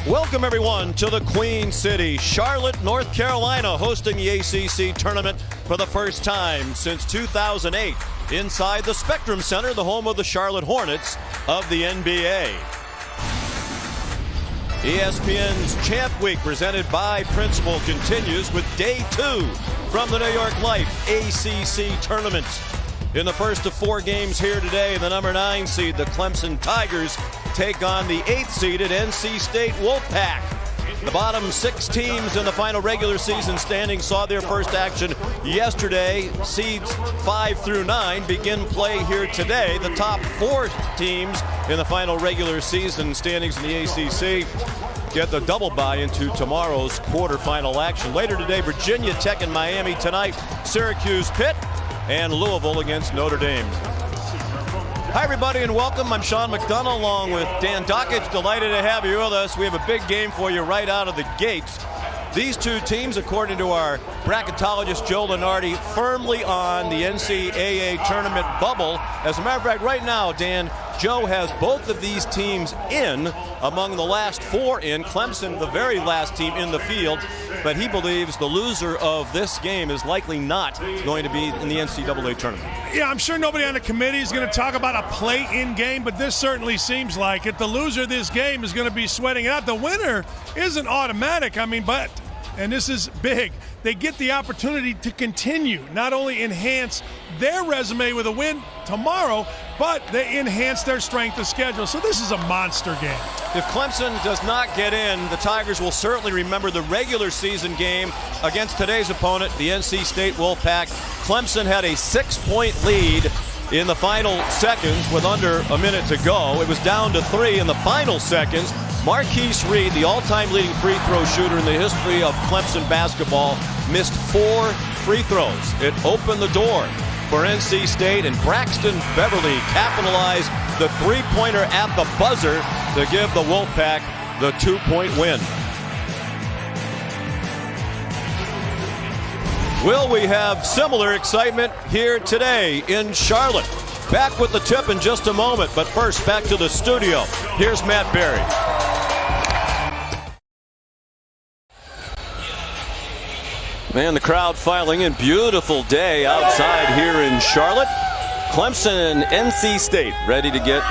Welcome, everyone, to the Queen City, Charlotte, North Carolina, hosting the ACC tournament for the first time since 2008 inside the Spectrum Center, the home of the Charlotte Hornets of the NBA. ESPN's Champ Week, presented by Principal, continues with day 2 from the New York Life ACC tournament. In the first of 4 games here today, the number 9 seed, the Clemson Tigers, take on the 8th seeded NC State Wolfpack. The bottom 6 teams in the final regular season standings saw their first action yesterday. Seeds 5 through 9 begin play here today. The top 4 teams in the final regular season standings in the ACC get the double bye into tomorrow's quarterfinal action. Later today, Virginia Tech and Miami. Tonight, Syracuse, Pitt, and Louisville against Notre Dame. Hi, everybody, and welcome. I'm Sean McDonough along with Dan Dockage. Delighted to have you with us. We have a big game for you right out of the gates. These 2 teams, according to our bracketologist Joe Lenardi, firmly on the NCAA tournament bubble. As a matter of fact, right now, Dan, Joe has both of these teams in among the last 4 in. Clemson, the very last team in the field, but he believes the loser of this game is likely not going to be in the NCAA tournament. Yeah, I'm sure nobody on the committee is going to talk about a play-in game, but this certainly seems like it. The loser of this game is going to be sweating it out. The winner isn't automatic, but and this is big, they get the opportunity to continue, not only enhance their resume with a win tomorrow, but they enhance their strength of schedule. So this is a monster game. If Clemson does not get in, the Tigers will certainly remember the regular season game against today's opponent, the NC State Wolfpack. Clemson had a 6-point lead in the final seconds with under a minute to go. It was down to 3 in the final seconds. Marquise Reed, the all-time leading free throw shooter in the history of Clemson basketball, missed 4 free throws. It opened the door for NC State, and Braxton Beverly capitalized the 3-pointer at the buzzer to give the Wolfpack the 2-point win. Will we have similar excitement here today in Charlotte? Back with the tip in just a moment, but first back to the studio. Here's Matt Berry. Man, the crowd filing in. Beautiful day outside here in Charlotte. Clemson and NC State ready to get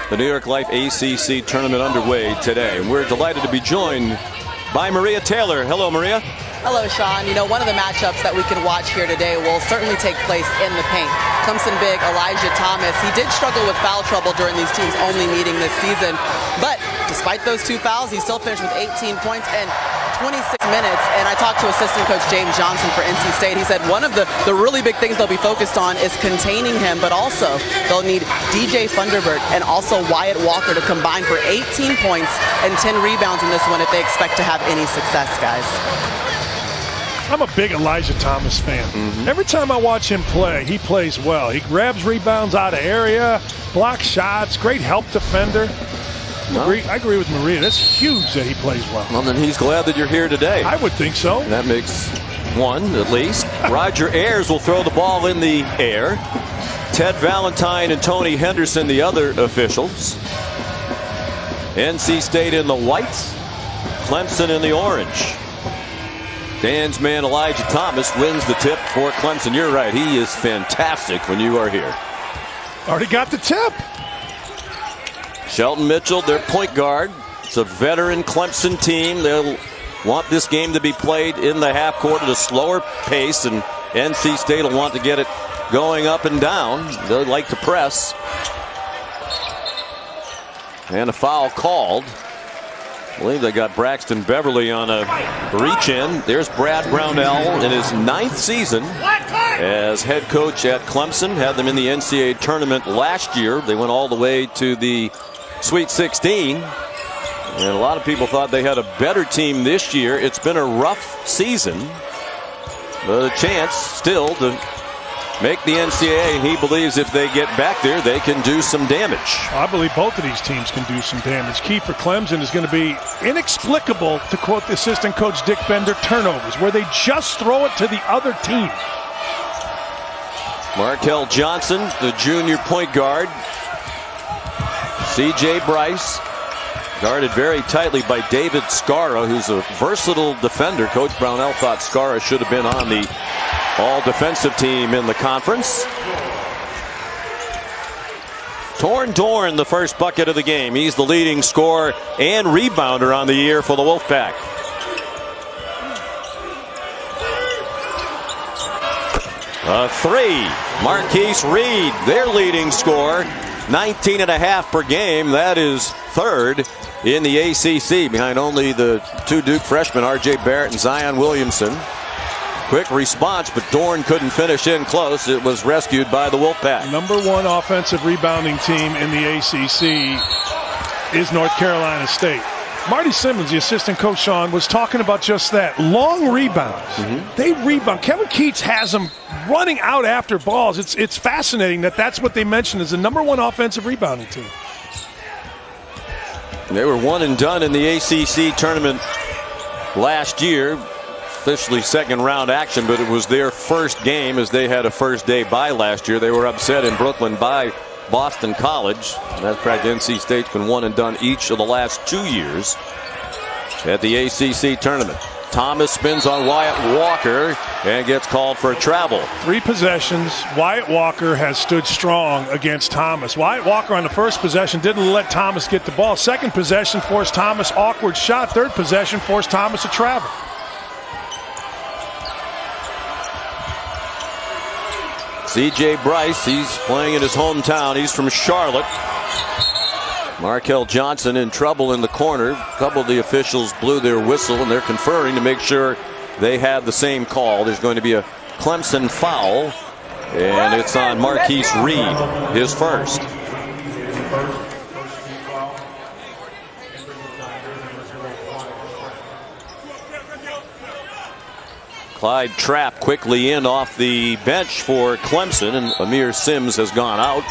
the New York Life ACC tournament underway today. And we're delighted to be joined by Maria Taylor. Hello, Maria. Hello, Sean. One of the matchups that we can watch here today will certainly take place in the paint. Clemson big Elijah Thomas. He did struggle with foul trouble during these teams only meeting this season. But despite those 2 fouls, he still finished with 18 points and 26 minutes. And I talked to assistant coach James Johnson for NC State. He said one of the really big things they'll be focused on is containing him, but also they'll need DJ Thunderbird and also Wyatt Walker to combine for 18 points and 10 rebounds in this one if they expect to have any success, guys. I'm a big Elijah Thomas fan. Every time I watch him play, he plays well. He grabs rebounds out of area, blocks shots, great help defender. I agree with Maria. That's huge that he plays well. Well, then he's glad that you're here today. I would think so. That makes 1 at least. Roger Ayers will throw the ball in the air. Ted Valentine and Tony Henderson, the other officials. NC State in the whites, Clemson in the orange. Dan's man Elijah Thomas wins the tip for Clemson. You're right, he is fantastic when you are here. Already got the tip. Shelton Mitchell, their point guard. It's a veteran Clemson team. They'll want this game to be played in the half court at a slower pace, and NC State will want to get it going up and down. They like to press. And a foul called. I believe they got Braxton Beverly on a reach in. There's Brad Brownell in his 9th season as head coach at Clemson. Had them in the NCAA tournament last year. They went all the way to the Sweet 16. And a lot of people thought they had a better team this year. It's been a rough season, but a chance still to make the NCAA, and he believes if they get back there, they can do some damage. I believe both of these teams can do some damage. Key for Clemson is going to be inexplicable, to quote the assistant coach Dick Bender, turnovers, where they just throw it to the other team. Markel Johnson, the junior point guard. C.J. Bryce, Guarded very tightly by David Scarra, who's a versatile defender. Coach Brownell thought Scarra should have been on the all-defensive team in the conference. Torn Dorn, the first bucket of the game. He's the leading scorer and rebounder on the year for the Wolfpack. A three. Marquise Reed, their leading scorer. 19.5 per game. That is third in the ACC, behind only the two Duke freshmen, R.J. Barrett and Zion Williamson. Quick response, but Dorn couldn't finish in close. It was rescued by the Wolfpack. #1 offensive rebounding team in the ACC is North Carolina State. Marty Simmons, the assistant coach, Sean, was talking about just that. Long rebounds. They rebound. Kevin Keats has them running out after balls. It's fascinating that that's what they mentioned as the #1 offensive rebounding team. They were one and done in the ACC tournament last year. Officially second round action, but it was their first game as they had a first day bye last year. They were upset in Brooklyn by Boston College. That's practically NC State's been one and done each of the last 2 years at the ACC tournament. Thomas spins on Wyatt Walker and gets called for a travel. 3 possessions. Wyatt Walker has stood strong against Thomas. Wyatt Walker on the first possession didn't let Thomas get the ball. Second possession forced Thomas awkward shot. Third possession forced Thomas to travel. C.J. Bryce, he's playing in his hometown. He's from Charlotte. Markel Johnson in trouble in the corner. A couple of the officials blew their whistle, and they're conferring to make sure they had the same call. There's going to be a Clemson foul, and it's on Marquise Reed, his first. Clyde Trapp quickly in off the bench for Clemson, and Amir Sims has gone out.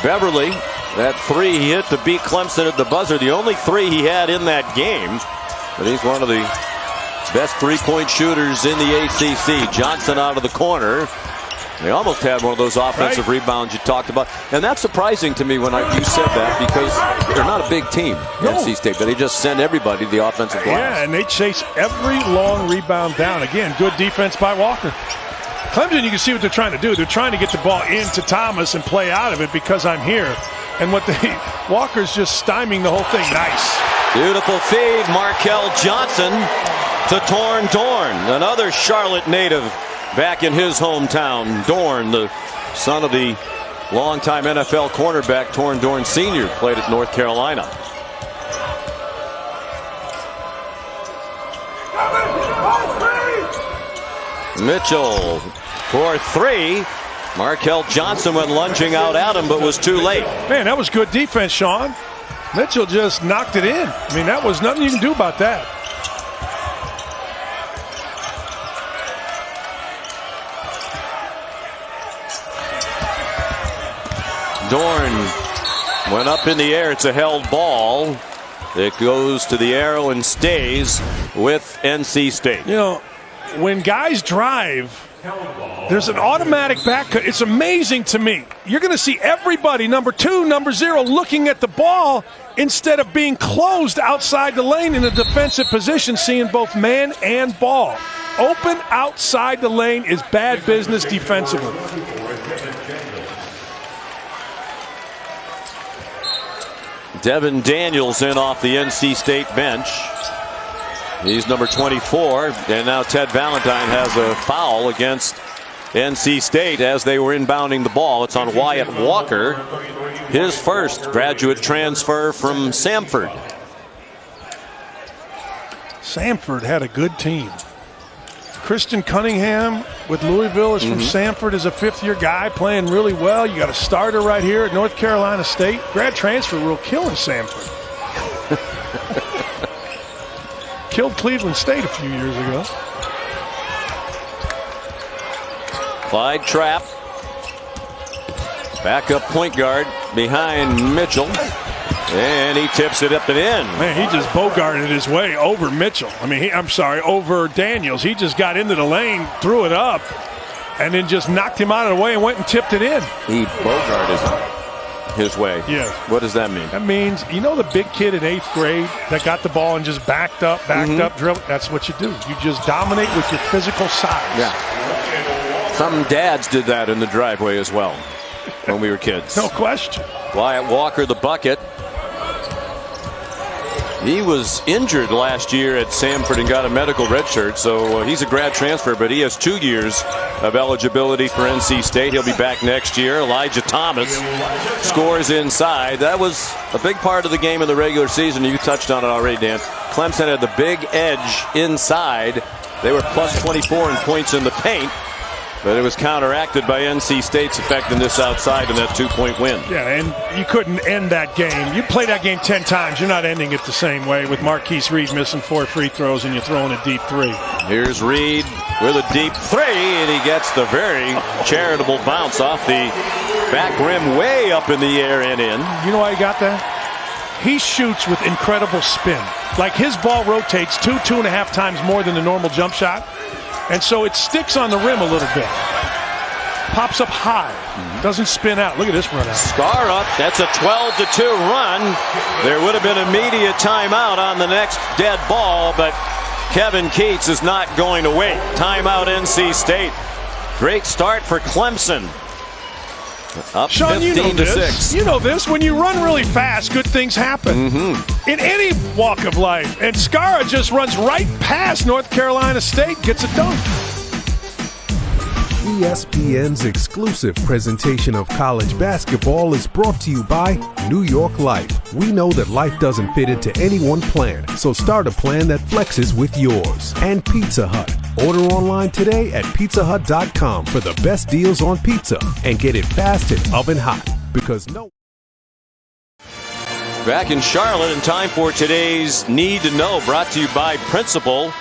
Beverly, that three he hit to beat Clemson at the buzzer, the only three he had in that game. But he's one of the best three-point shooters in the ACC. Johnson out of the corner. They almost had one of those offensive rebounds you talked about. And that's surprising to me when you said that, because they're not a big team, NC State, but they just send everybody the offensive glass. Yeah, and they chase every long rebound down. Again, good defense by Walker. Clemson, you can see what they're trying to do. They're trying to get the ball into Thomas and play out of it because I'm here. And Walker's just stymieing the whole thing. Nice. Beautiful feed, Markel Johnson to Torn Dorn, another Charlotte native. Back in his hometown, Dorn, the son of the longtime NFL cornerback Torn Dorn Sr., played at North Carolina. Mitchell for three. Markel Johnson went lunging out at him, but was too late. Man, that was good defense, Sean. Mitchell just knocked it in. I mean, that was nothing you can do about that. Dorn went up in the air. It's a held ball. It goes to the arrow and stays with NC State. You know, when guys drive, there's an automatic back cut. It's amazing to me. You're going to see everybody, number 2, number 0, looking at the ball instead of being closed outside the lane in a defensive position, seeing both man and ball. Open outside the lane is bad business defensively. Devin Daniels in off the NC State bench. He's number 24, and now Ted Valentine has a foul against NC State as they were inbounding the ball. It's on Wyatt Walker, his first graduate transfer from Samford. Samford had a good team. Christian Cunningham with Louisville is from Samford, is a 5th-year guy playing really well. You got a starter right here at North Carolina State. Grad transfer rule killing Samford. Killed Cleveland State a few years ago. Clyde Trapp, backup point guard behind Mitchell. And he tips it up and in. Man, he just bogarted his way over Mitchell. I mean, over Daniels. He just got into the lane, threw it up, and then just knocked him out of the way and went and tipped it in. He bogarted him. his way. Yeah. What does that mean? That means, you know, the big kid in 8th grade that got the ball and just backed up, dribbled? That's what you do. You just dominate with your physical size. Yeah. Some dads did that in the driveway as well when we were kids. No question. Wyatt Walker, the bucket. He was injured last year at Samford and got a medical red shirt, so he's a grad transfer, but he has 2 years of eligibility for NC State. He'll be back next year. Elijah Thomas scores inside. That was a big part of the game in the regular season. You touched on it already, Dan. Clemson had the big edge inside. They were plus 24 in points in the paint, but it was counteracted by NC State's effectiveness outside in that 2-point win. Yeah, and you couldn't end that game. You play that game 10 times, you're not ending it the same way with Marquise Reed missing 4 free throws and you're throwing a deep 3. Here's Reed with a deep 3, and he gets the very charitable bounce off the back rim way up in the air and in. You know why he got that? He shoots with incredible spin. Like his ball rotates 2.5 times more than the normal jump shot. And so it sticks on the rim a little bit. Pops up high. Doesn't spin out. Look at this run out. Scar up. That's a 12-2 run. There would have been immediate timeout on the next dead ball, but Kevin Keats is not going to wait. Timeout NC State. Great start for Clemson. Up Sean, 15-6. You know this. When you run really fast, good things happen. In any walk of life. And Scara just runs right past North Carolina State, gets a dunk. ESPN's exclusive presentation of college basketball is brought to you by New York Life. We know that life doesn't fit into any one plan, so start a plan that flexes with yours. And Pizza Hut. Order online today at pizzahut.com for the best deals on pizza and get it fast and oven hot, because no. Back in Charlotte in time for today's Need to Know, brought to you by Principal.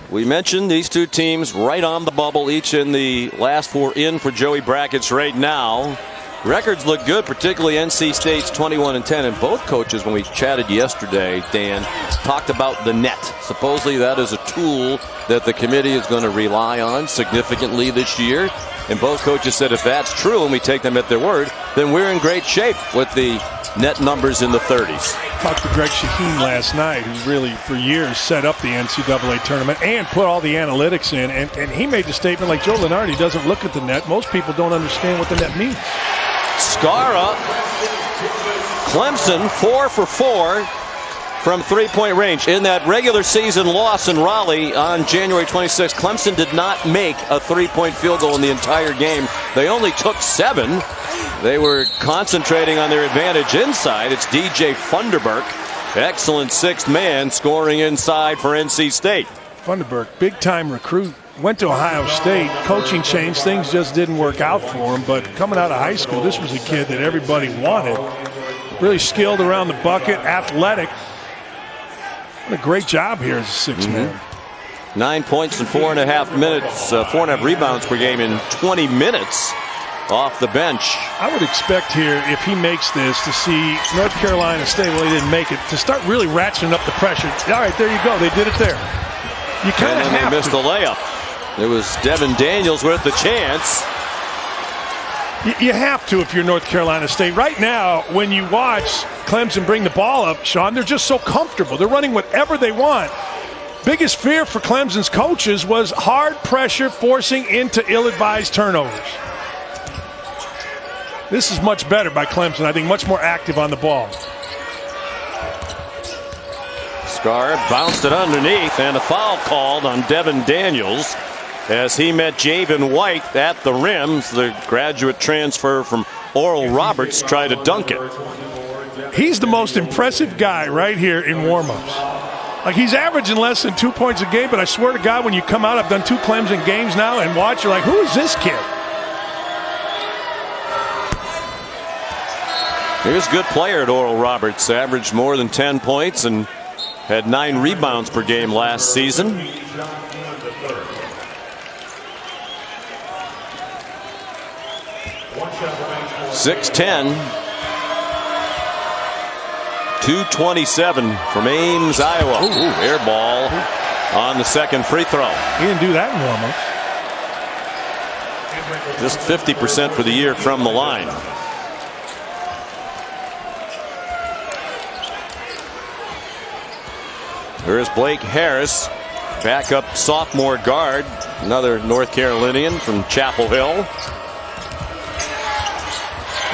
We mentioned these two teams right on the bubble, each in the last 4 in for Joey brackets right now. Records look good, particularly NC State's 21-10, and both coaches, when we chatted yesterday, Dan, talked about the net. Supposedly that is a tool that the committee is going to rely on significantly this year. And both coaches said if that's true and we take them at their word, then we're in great shape with the net numbers in the 30s. Talked to Greg Shaheen last night, who really for years set up the NCAA tournament and put all the analytics in. And he made the statement like Joe Lunardi doesn't look at the net. Most people don't understand what the net means. Scara, Clemson 4 for 4 from 3-point range. In that regular season loss in Raleigh on January 26th, Clemson did not make a 3-point field goal in the entire game. They only took 7. They were concentrating on their advantage inside. It's DJ Funderburk, excellent 6th man, scoring inside for NC State. Funderburk, big-time recruit. Went to Ohio State. Coaching changed. Things just didn't work out for him. But coming out of high school, this was a kid that everybody wanted. Really skilled around the bucket, athletic. What a great job here as a 6th man. 9 points in 4.5 minutes, 4.5 rebounds per game in 20 minutes off the bench. I would expect here, if he makes this, to see North Carolina State, well, he didn't make it, to start really ratcheting up the pressure. All right, there you go. They did it there. You kind of have to. They missed the layup. It was Devin Daniels with the chance. You have to if you're North Carolina State. Right now, when you watch Clemson bring the ball up, Sean, they're just so comfortable. They're running whatever they want. Biggest fear for Clemson's coaches was hard pressure forcing into ill-advised turnovers. This is much better by Clemson. I think much more active on the ball. Scar bounced it underneath, and a foul called on Devin Daniels as he met Javen White at the rim. The graduate transfer from Oral Roberts tried to dunk it. He's the most impressive guy right here in warmups. Like, he's averaging less than 2 points a game, but I swear to God, when you come out, I've done 2 Clemson games now and watch, you're like, who is this kid? Here's a good player at Oral Roberts. Averaged more than 10 points and had 9 rebounds per game last season. .610. 2:27 from Ames, Iowa. Ooh, air ball on the second free throw. He didn't do that in warm-ups. Just 50% for the year from the line. Here's Blake Harris, backup sophomore guard, another North Carolinian from Chapel Hill.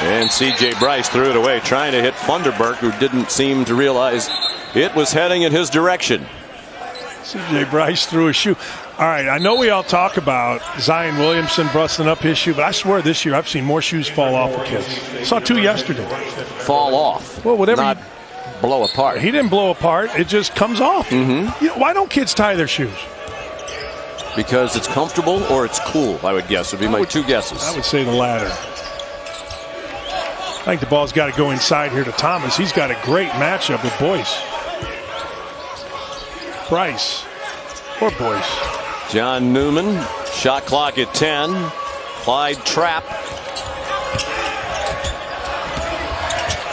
And C.J. Bryce threw it away, trying to hit Funderburk, who didn't seem to realize it was heading in his direction. C.J. Bryce threw a shoe. All right, I know we all talk about Zion Williamson busting up his shoe, but I swear this year I've seen more shoes fall off of kids. I saw 2 yesterday. Fall off. Well, whatever. Not blow apart. He didn't blow apart. It just comes off. Mm-hmm. You know, why don't kids tie their shoes? Because it's comfortable or it's cool, I would guess. Would be my 2 guesses. I would say the latter. I think the ball's got to go inside here to Thomas. He's got a great matchup with Boyce. Bryce or Boyce. John Newman, shot clock at 10. Clyde Trapp.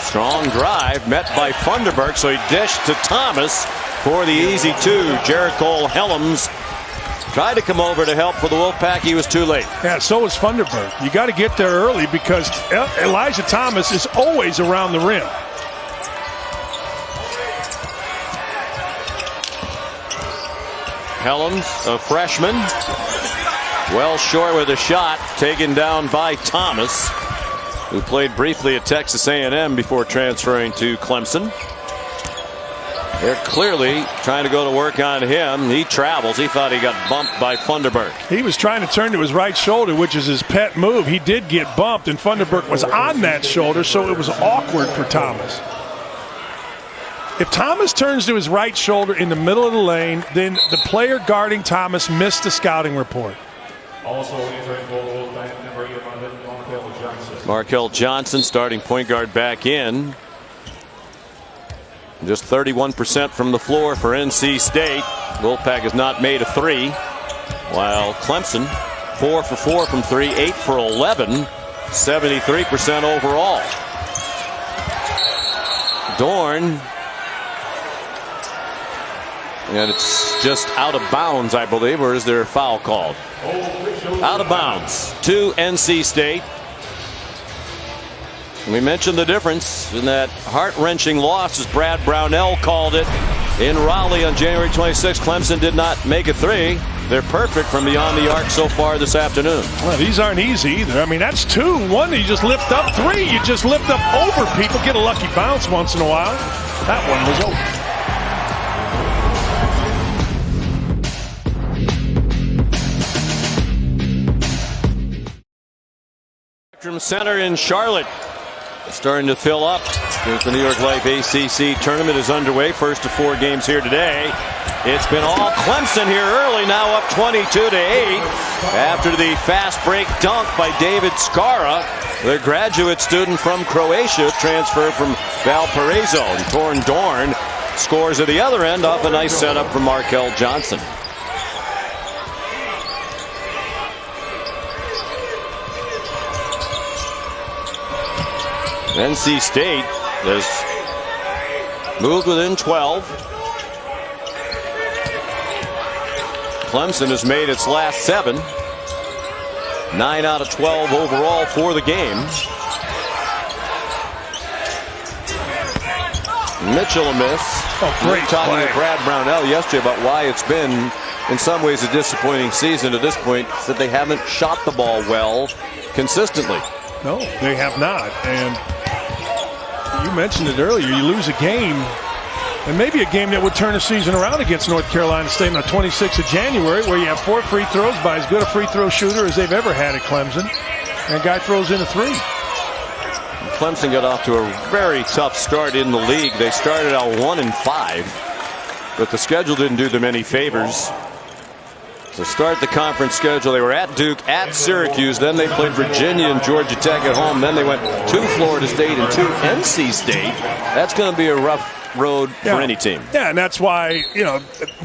Strong drive met by Funderburk, so he dished to Thomas for the easy 2. Jericho Helms tried to come over to help for the Wolfpack. He was too late. Yeah, so was Funderburk. You got to get there early because Elijah Thomas is always around the rim. Helms, a freshman, well short with a shot, taken down by Thomas, who played briefly at Texas A&M before transferring to Clemson. They're clearly trying to go to work on him. He travels. He thought he got bumped by Funderburk. He was trying to turn to his right shoulder, which is his pet move. He did get bumped, and Funderburk was on that shoulder, so it was awkward for Thomas. If Thomas turns to his right shoulder in the middle of the lane, then the player guarding Thomas missed the scouting report. Also entering goal, number 11, Markel Johnson. Markel Johnson, starting point guard, back in. Just 31% from the floor for NC State. Wolfpack has not made a 3, while Clemson 4 for 4 from 3, 8 for 11, 73% overall. Dorn. And it's just out of bounds, I believe, or is there a foul called? Out of bounds to NC State. We mentioned the difference in that heart-wrenching loss, as Brad Brownell called it, in Raleigh on January 26th. Clemson did not make a 3. They're perfect from beyond the arc so far this afternoon. Well, these aren't easy either. I mean, that's 2. 1, you just lift up. 3, you just lift up over people. Get a lucky bounce once in a while. That one was over. Center in Charlotte starting to fill up. The New York Life ACC tournament is underway. First of 4 games here today. It's been all Clemson here early, now up 22-8 after the fast break dunk by David Skara, the graduate student from Croatia, transferred from Valparaiso. And Torn Dorn scores at the other end off a nice setup from Markel Johnson. NC State has moved within 12. Clemson has made its last 7. 9 out of 12 overall for the game. Mitchell a miss. Oh, great talking play. to Brad Brownell yesterday about why it's been, in some ways, a disappointing season to this point, that they haven't shot the ball well consistently. No, they have not. And you mentioned it earlier. You lose a game, and maybe a game that would turn the season around against North Carolina State on the 26th of January, where you have 4 free throws by as good a free throw shooter as they've ever had at Clemson. And a guy throws in a 3. Clemson got off to a very tough start in the league. They started out 1-5, but the schedule didn't do them any favors. To start the conference schedule, they were at Duke, at Syracuse, then they played Virginia and Georgia Tech at home, then they went to Florida State and to NC State. That's going to be a rough road for any team. Yeah, and that's why,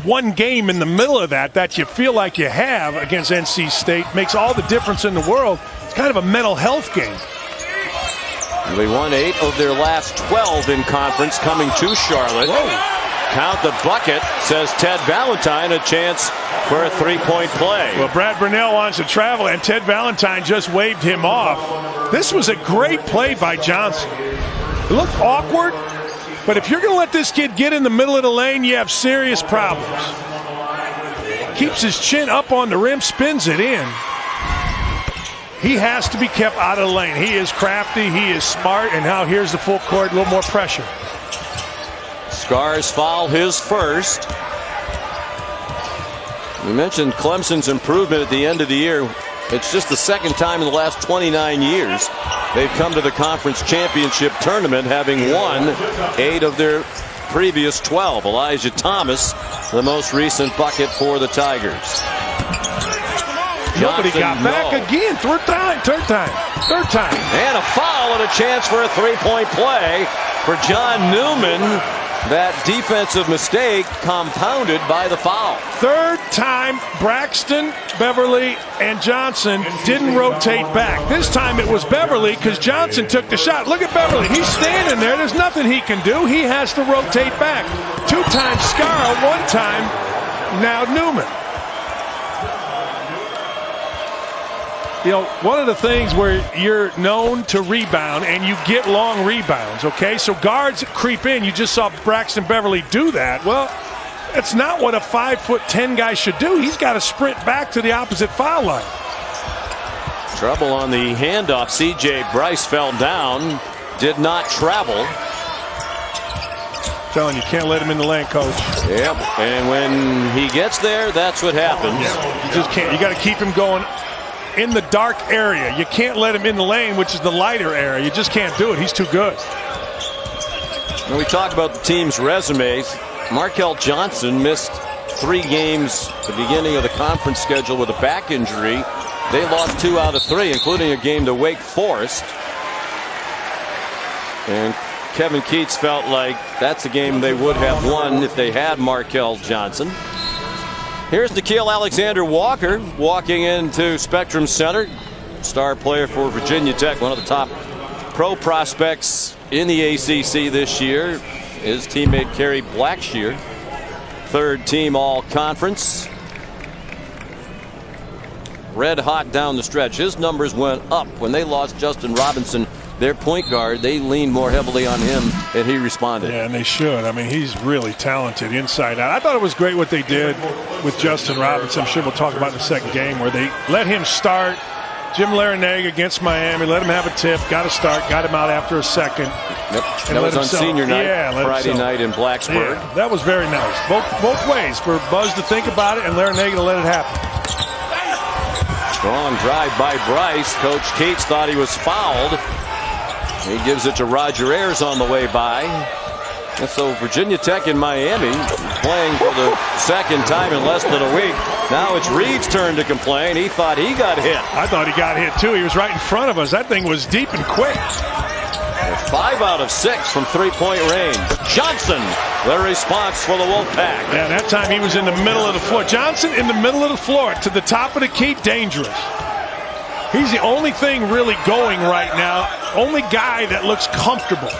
one game in the middle of that you feel like you have against NC State makes all the difference in the world. It's kind of a mental health game. They won 8 of their last 12 in conference, coming to Charlotte. Whoa. Count the bucket, says Ted Valentine, a chance for a 3-point play. Well, Brad Brunell wants to travel, and Ted Valentine just waved him off. This was a great play by Johnson. It looked awkward, But if you're going to let this kid get in the middle of the lane, you have serious problems. Keeps his chin up on the rim, spins it in. He has to be kept out of the lane. He is crafty, he is smart, and now here's the full court, a little more pressure. Scars foul his first. We mentioned Clemson's improvement at the end of the year. It's just the second time in the last 29 years they've come to the conference championship tournament, having won 8 of their previous 12. Elijah Thomas, the most recent bucket for the Tigers. Nobody got back again. Third time. And a foul and a chance for a three-point play for John Newman. That defensive mistake compounded by the foul. Third time Braxton, Beverly, and Johnson didn't rotate back. This time it was Beverly because Johnson took the shot. Look at Beverly. He's standing there. There's nothing he can do. He has to rotate back. 2 times Scar, 1 time now Newman. You know, one of the things where you're known to rebound and you get long rebounds, okay? So guards creep in. You just saw Braxton Beverly do that. Well, it's not what a 5'10" guy should do. He's got to sprint back to the opposite foul line. Trouble on the handoff. C.J. Bryce fell down, did not travel. Telling you, can't let him in the lane, coach. Yep, and when he gets there, that's what happens. Yeah. You just can't. You got to keep him going in the dark area. You can't let him in the lane, which is the lighter area. You just can't do it. He's too good. When we talk about the team's resumes, Markel Johnson missed 3 games at the beginning of the conference schedule with a back injury. They lost 2 out of 3, including a game to Wake Forest. And Kevin Keats felt like that's a game they would have won if they had Markel Johnson. Here's Nickeil Alexander-Walker walking into Spectrum Center. Star player for Virginia Tech, one of the top pro prospects in the ACC this year. His teammate Kerry Blackshear, 3rd team all-conference. Red hot down the stretch. His numbers went up when they lost Justin Robinson, their point guard. They leaned more heavily on him, and he responded. Yeah, and they should. I mean, he's really talented inside out. I thought it was great what they did with Justin Robinson. I'm sure we'll talk about in the second game, where they let him start. Jim Larinaga against Miami, let him have a tip, got to start, got him out after a second. Yep, that was on senior night, Friday night in Blacksburg. Yeah, that was very nice. Both ways, for Buzz to think about it and Larinaga to let it happen. Strong drive by Bryce. Coach Cates thought he was fouled. He gives it to Roger Ayers on the way by. And so Virginia Tech and Miami playing for the second time in less than a week. Now it's Reed's turn to complain. He thought he got hit. I thought he got hit too. He was right in front of us. That thing was deep and quick. 5 out of 6 from 3-point range. Johnson, the response for the Wolfpack. Yeah, that time he was in the middle of the floor. Johnson in the middle of the floor to the top of the key, dangerous. He's the only thing really going right now. Only guy that looks comfortable.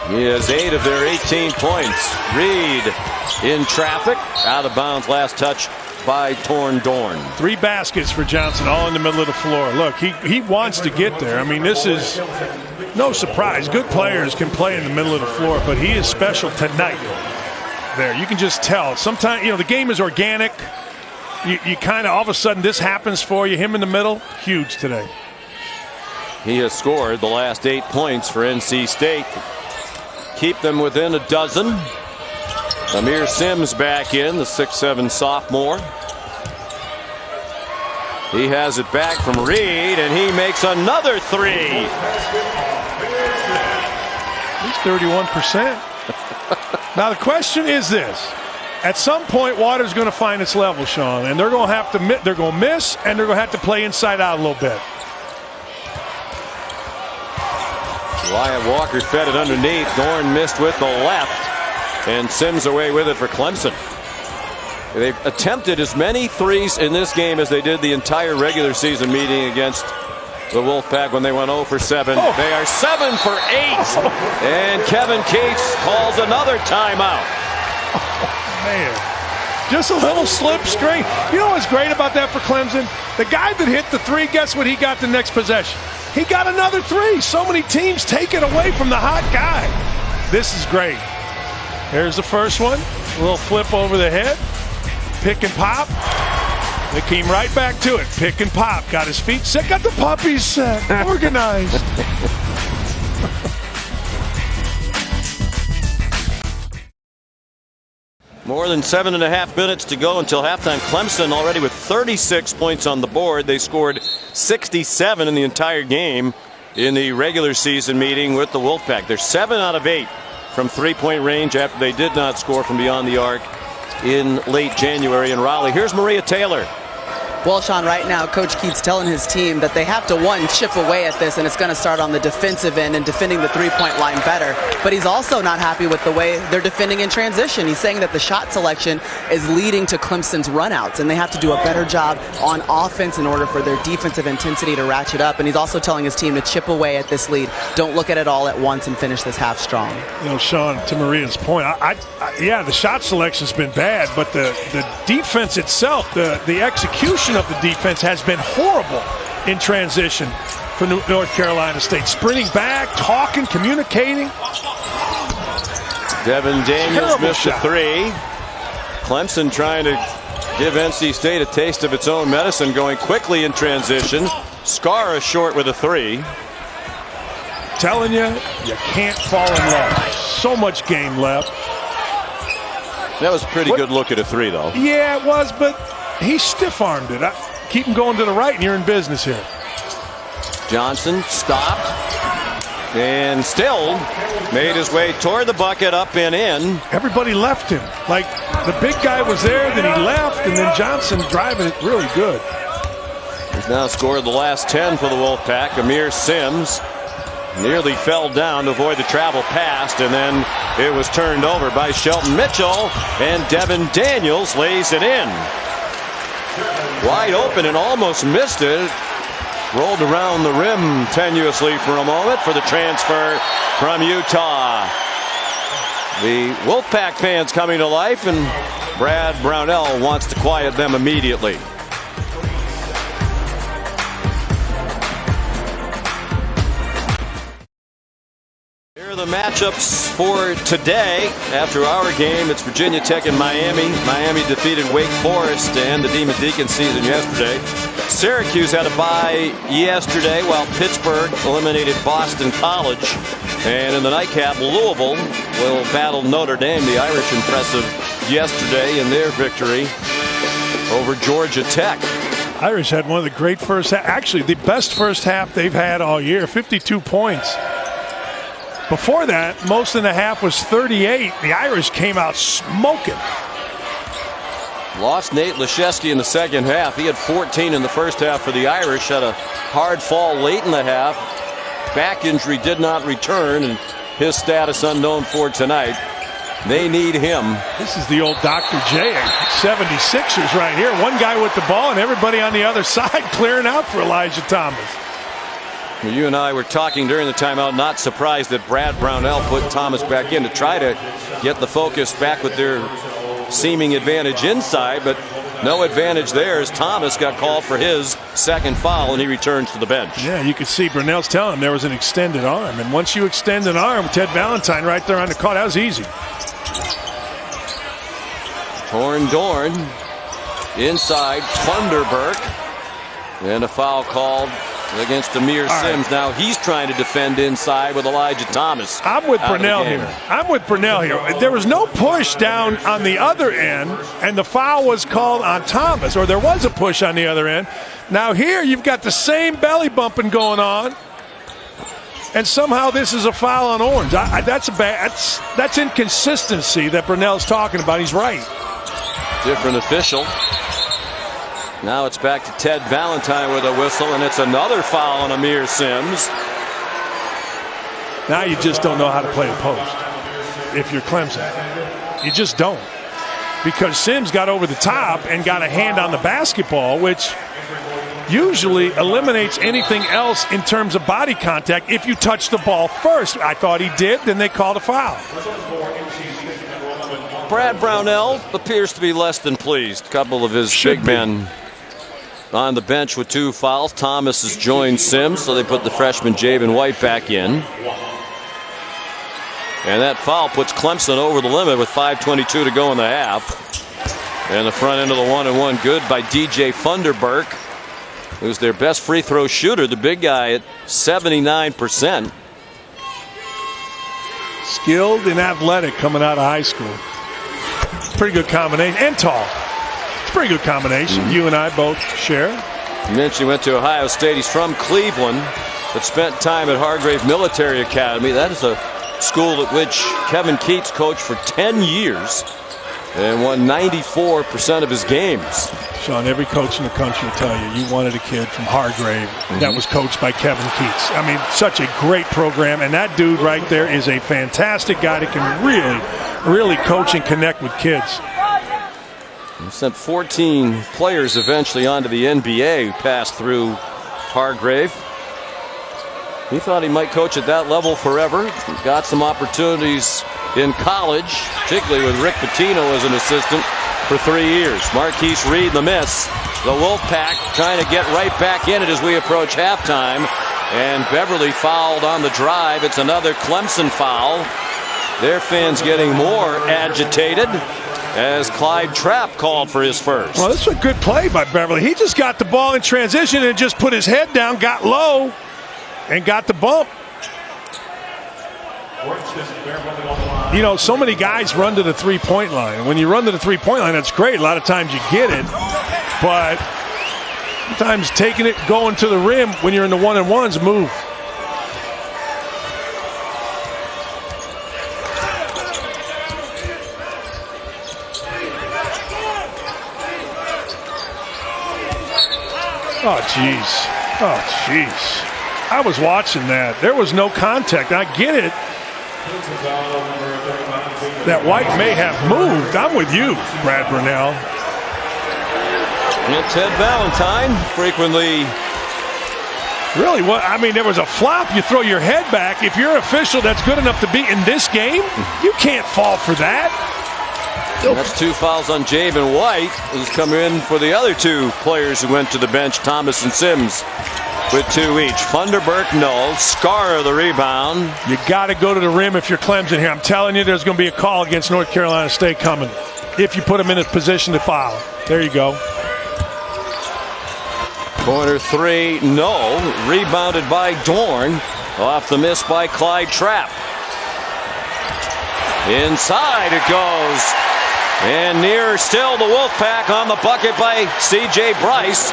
He has 8 of their 18 points. Reed in traffic, out of bounds, last touch by Torn Dorn. 3 baskets for Johnson, all in the middle of the floor. Look, he wants to get there. I mean, this is no surprise. Good players can play in the middle of the floor, but he is special tonight. There, you can just tell. Sometimes, you know, the game is organic. You kind of, all of a sudden, this happens for you. Him in the middle, huge today. He has scored the last 8 points for NC State. Keep them within a dozen. Amir Sims back in, the 6'7" sophomore. He has it back from Reed, and he makes another 3. He's 31%. Now the question is this: at some point, water's going to find its level, Sean, and they're going to have to miss, and they're going to have to play inside out a little bit. Wyatt Walker fed it underneath. Dorn missed with the left, and Sims away with it for Clemson. They've attempted as many threes in this game as they did the entire regular season meeting against the Wolfpack when they went 0 for 7. Oh. They are 7 for 8, and Kevin Cates calls another timeout. Oh, man. Just a little slip screen. You know what's great about that for Clemson? The guy that hit the 3, guess what he got the next possession? He got another 3. So many teams take it away from the hot guy. This is great. Here's the first one. A little flip over the head. Pick and pop. They came right back to it. Pick and pop. Got his feet set. Got the puppies set. Organized. More than 7.5 minutes to go until halftime. Clemson already with 36 points on the board. They scored 67 in the entire game in the regular season meeting with the Wolfpack. They're 7 out of 8 from three-point range after they did not score from beyond the arc in late January in Raleigh. Here's Maria Taylor. Well, Sean, right now, Coach Keats telling his team that they have to, one, chip away at this, and it's going to start on the defensive end and defending the three-point line better. But he's also not happy with the way they're defending in transition. He's saying that the shot selection is leading to Clemson's runouts, and they have to do a better job on offense in order for their defensive intensity to ratchet up. And he's also telling his team to chip away at this lead. Don't look at it all at once and finish this half strong. You know, Sean, to Maria's point, yeah, the shot selection's been bad, but the defense itself, the execution of the defense has been horrible in transition for North Carolina State. Sprinting back, talking, communicating. Devin Daniels Terrible missed shot. a three. Clemson trying to give NC State a taste of its own medicine, going quickly in transition. Skara short with a three. Telling you, you can't fall in love. So much game left. That was a pretty good look at a three, though. Yeah, it was, but he stiff-armed it. Keep him going to the right, and you're in business here. Johnson stopped and still made his way toward the bucket, up and in. Everybody left him. Like, the big guy was there, then he left, and then Johnson driving it really good. He's now scored the last 10 for the Wolfpack. Amir Sims nearly fell down to avoid the travel pass, and then it was turned over by Shelton Mitchell, and Devin Daniels lays it in. Wide open and almost missed it. Rolled around the rim tenuously for a moment for the transfer from Utah. The Wolfpack fans coming to life, and Brad Brownell wants to quiet them immediately. Here are the matchups for today. After our game, it's Virginia Tech and Miami. Miami defeated Wake Forest and the Demon Deacon season yesterday. Syracuse had a bye yesterday, while Pittsburgh eliminated Boston College. And in the nightcap, Louisville will battle Notre Dame. The Irish impressive yesterday in their victory over Georgia Tech. Irish had one of the great first half, actually the best first half they've had all year, 52 points. Before that, most of the half was 38. The Irish came out smoking. Lost Nate Laszewski in the second half. He had 14 in the first half for the Irish. Had a hard fall late in the half. Back injury did not return, and his status unknown for tonight. They need him. This is the old Dr. J 76ers right here. One guy with the ball and everybody on the other side clearing out for Elijah Thomas. You and I were talking during the timeout, not surprised that Brad Brownell put Thomas back in to try to get the focus back with their seeming advantage inside, but no advantage there as Thomas got called for his second foul and he returns to the bench. Yeah, you could see Brunell's telling him there was an extended arm, and once you extend an arm, Ted Valentine right there on the call, that was easy. Torn Dorn inside Funderburk, and a foul called against Amir Sims. Now he's trying to defend inside with Elijah Thomas. I'm with Brunell here. There was no push down on the other end, and the foul was called on Thomas, or there was a push on the other end. Now here you've got the same belly bumping going on, and somehow this is a foul on Orange. That's inconsistency that Brunell's talking about. He's right. Different official. Now it's back to Ted Valentine with a whistle, and it's another foul on Amir Sims. Now you just don't know how to play the post if you're Clemson. You just don't. Because Sims got over the top and got a hand on the basketball, which usually eliminates anything else in terms of body contact if you touch the ball first. I thought he did, then they called a foul. Brad Brownell appears to be less than pleased. A couple of his big men on the bench with 2 fouls. Thomas has joined Sims, so they put the freshman Javen White back in. And that foul puts Clemson over the limit with 5:22 to go in the half. And the front end of the 1-and-1 good by DJ Funderburk, who's their best free throw shooter, the big guy at 79%. Skilled and athletic coming out of high school. Pretty good combination. And tall. It's a pretty good combination. You and I both share. You mentioned he went to Ohio State. He's from Cleveland, but spent time at Hargrave Military Academy. That is a school at which Kevin Keats coached for 10 years and won 94% of his games. Sean, every coach in the country will tell you, you wanted a kid from Hargrave that was coached by Kevin Keats. I mean, such a great program, and that dude right there is a fantastic guy that can really coach and connect with kids. He sent 14 players eventually onto the NBA who passed through Hargrave. He thought he might coach at that level forever. Got some opportunities in college, particularly with Rick Pitino as an assistant for 3 years. Marquise Reed the miss. The Wolfpack trying to get right back in it as we approach halftime. And Beverly fouled on the drive. It's another Clemson foul. Their fans getting more agitated as Clyde Trapp called for his first. Well, this is a good play by Beverly. He just got the ball in transition and just put his head down, got low, and got the bump. You know, so many guys run to the three-point line. When you run to the three-point line, that's great. A lot of times you get it. But sometimes taking it, going to the rim when you're in the one-and-ones, move. Oh, jeez. Oh, jeez. I was watching that. There was no contact. I get it. That White may have moved. I'm with you, Brad Brunell. And Ted Valentine frequently. Really? What? I mean, there was a flop. You throw your head back. If you're an official that's good enough to be in this game, you can't fall for that. And that's 2 fouls on Javen White, who's come in for the other 2 players who went to the bench, Thomas and Sims, with 2 each. Funderburk, no. Scar the rebound. You got to go to the rim if you're Clemson here. I'm telling you, there's going to be a call against North Carolina State coming if you put them in a position to foul. There you go. Corner 3, no. Rebounded by Dorn. Off the miss by Clyde Trapp. Inside it goes. And nearer still, the Wolfpack on the bucket by C.J. Bryce.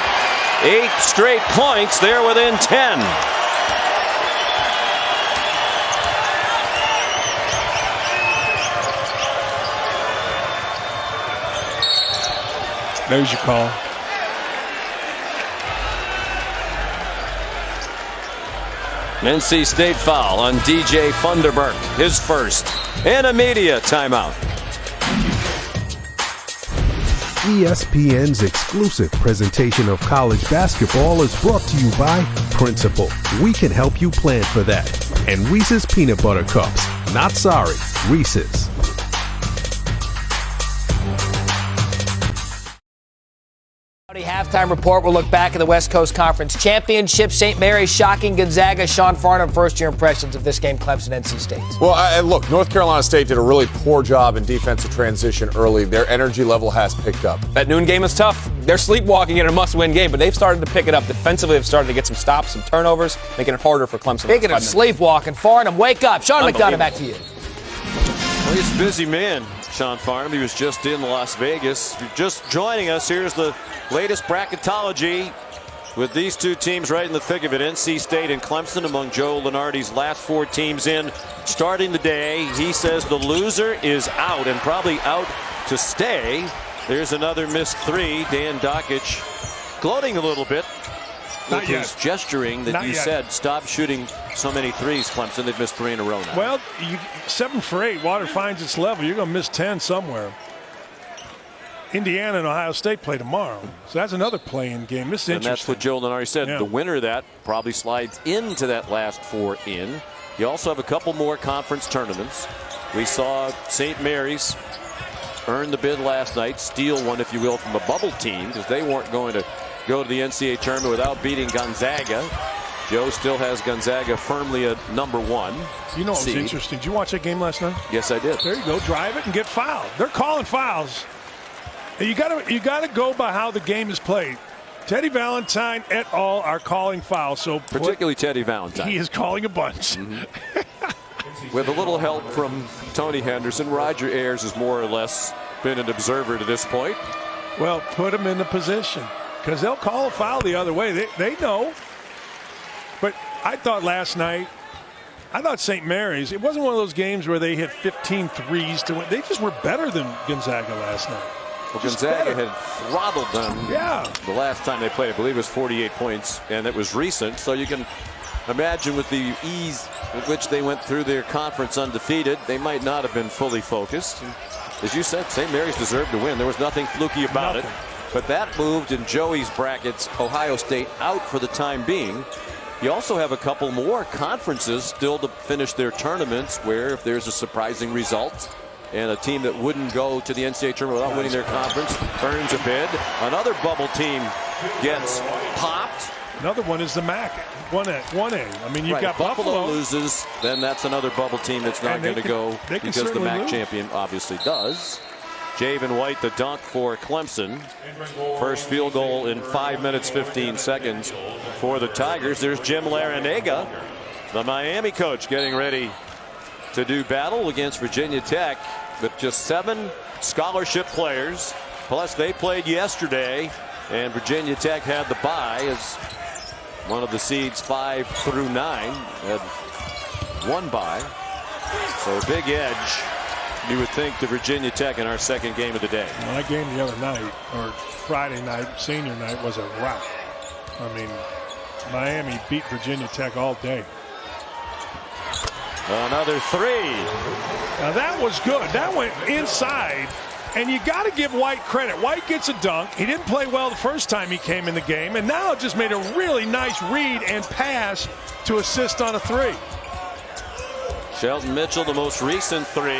8 straight points. They're within 10. There's your call. NC State foul on DJ Funderburk, his first. And a media timeout. ESPN's exclusive presentation of college basketball is brought to you by Principal. We can help you plan for that. And Reese's Peanut Butter Cups. Not sorry, Reese's. Halftime report. We'll look back at the West Coast Conference Championship. St. Mary's shocking Gonzaga. Sean Farnham, first-year impressions of this game, Clemson, NC State. Well, look, North Carolina State did a really poor job in defensive transition early. Their energy level has picked up. That noon game is tough. They're sleepwalking in a must-win game, but they've started to pick it up. Defensively, they've started to get some stops, some turnovers, making it harder for Clemson. Speaking of sleepwalking, Farnham, wake up. Sean McDonough, back to you. Well, he's a busy man, Sean Farnham. He was just in Las Vegas. If you're just joining us, here's the latest bracketology with these 2 teams right in the thick of it. NC State and Clemson among Joe Lunardi's last 4 teams in. Starting the day, he says the loser is out and probably out to stay. There's another missed 3. Dan Dockich gloating a little bit with his gesturing that you said stop shooting so many threes, Clemson. They've missed 3 in a row now. Well, 7 for 8. Water finds its level. You're going to miss 10 somewhere. Indiana and Ohio State play tomorrow. So that's another play-in game. This is interesting. And that's what Joe Lunardi said. Yeah. The winner of that probably slides into that last 4 in. You also have a couple more conference tournaments. We saw St. Mary's earn the bid last night, steal one, if you will, from a bubble team because they weren't going to go to the NCAA tournament without beating Gonzaga. Joe still has Gonzaga firmly at number 1. You know what was seed. interesting? Did you watch that game last night? Yes, I did. There you go. Drive it and get fouled. They're calling fouls. And you gotta go by how the game is played. Teddy Valentine et al. Are calling fouls. So particularly Teddy Valentine. He is calling a bunch. With a little help from Tony Henderson, Roger Ayers has more or less been an observer to this point. Well, put him in the position because they'll call a foul the other way. They know. But I thought last night, St. Mary's, it wasn't one of those games where they hit 15 threes to win. They just were better than Gonzaga last night. Well, Gonzaga had throttled them the last time they played. I believe it was 48 points, and it was recent. So you can imagine with the ease with which they went through their conference undefeated, they might not have been fully focused. As you said, St. Mary's deserved to win. There was nothing fluky about it. But that moved in Joey's brackets Ohio State out for the time being. You also have a couple more conferences still to finish their tournaments where if there's a surprising result and a team that wouldn't go to the NCAA tournament without winning their conference earns a bid, another bubble team gets popped. Another one is the MAC, 1A. I mean, you've got Buffalo loses, then that's another bubble team that's not going to go because the MAC champion obviously does. Javen White, the dunk for Clemson. First field goal in 5 minutes, 15 seconds for the Tigers. There's Jim Larinaga, the Miami coach, getting ready to do battle against Virginia Tech with just 7 scholarship players. Plus, they played yesterday, and Virginia Tech had the bye as one of the seeds 5 through 9 had one bye. So a big edge, you would think, to Virginia Tech in our second game of the day. My game the other night, or Friday night, senior night, was a wrap. I mean, Miami beat Virginia Tech all day. Another 3. Now that was good. That went inside. And you got to give White credit. White gets a dunk. He didn't play well the first time he came in the game. And now just made a really nice read and pass to assist on a 3. Shelton Mitchell, the most recent 3.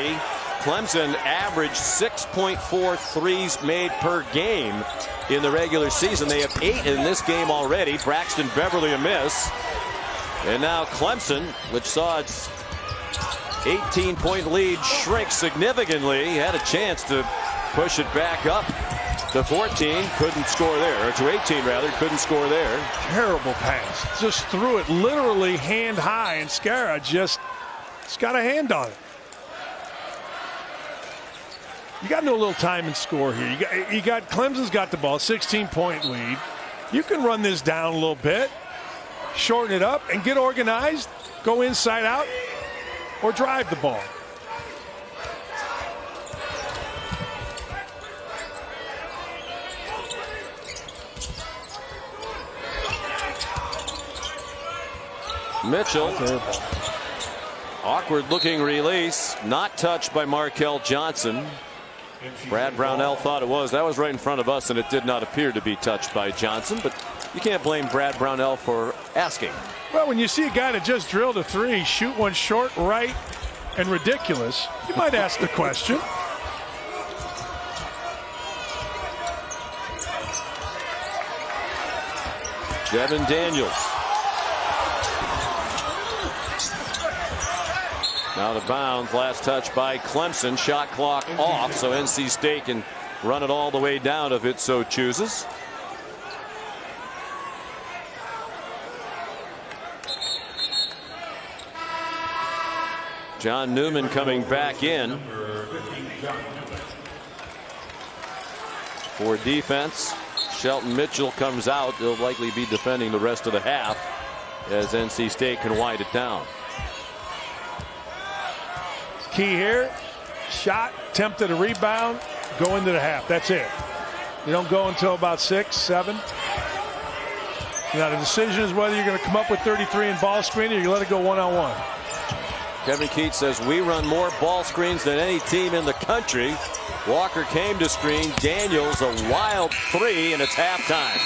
Clemson averaged 6.4 threes made per game in the regular season. They have 8 in this game already. Braxton Beverly a miss. And now Clemson, which saw its 18-point lead shrink significantly, had a chance to push it back up to 14. Couldn't score there, or to 18 rather. Couldn't score there. Terrible pass. Just threw it literally hand high, and Scara just got a hand on it. You got to know a little time and score here. You got Clemson's got the ball, 16-point lead. You can run this down a little bit, shorten it up, and get organized. Go inside out, or drive the ball. Mitchell. Awkward looking release, not touched by Markel Johnson. Brad Brownell thought it was. That was right in front of us, and it did not appear to be touched by Johnson, but you can't blame Brad Brownell for asking. Well, when you see a guy that just drilled a 3, shoot one short, right, and ridiculous, you might ask the question. Devin Daniels. Now to bounds, last touch by Clemson. Shot clock off, so NC State can run it all the way down if it so chooses. John Newman coming back in for defense. Shelton Mitchell comes out. They'll likely be defending the rest of the half as NC State can wind it down. Key here, shot, attempted a rebound, go into the half. That's it. You don't go until about 6, 7. Now the decision is whether you're going to come up with 33 in ball screen or you let it go one-on-one. Kevin Keats says we run more ball screens than any team in the country. Walker came to screen. Daniels a wild 3, and it's halftime.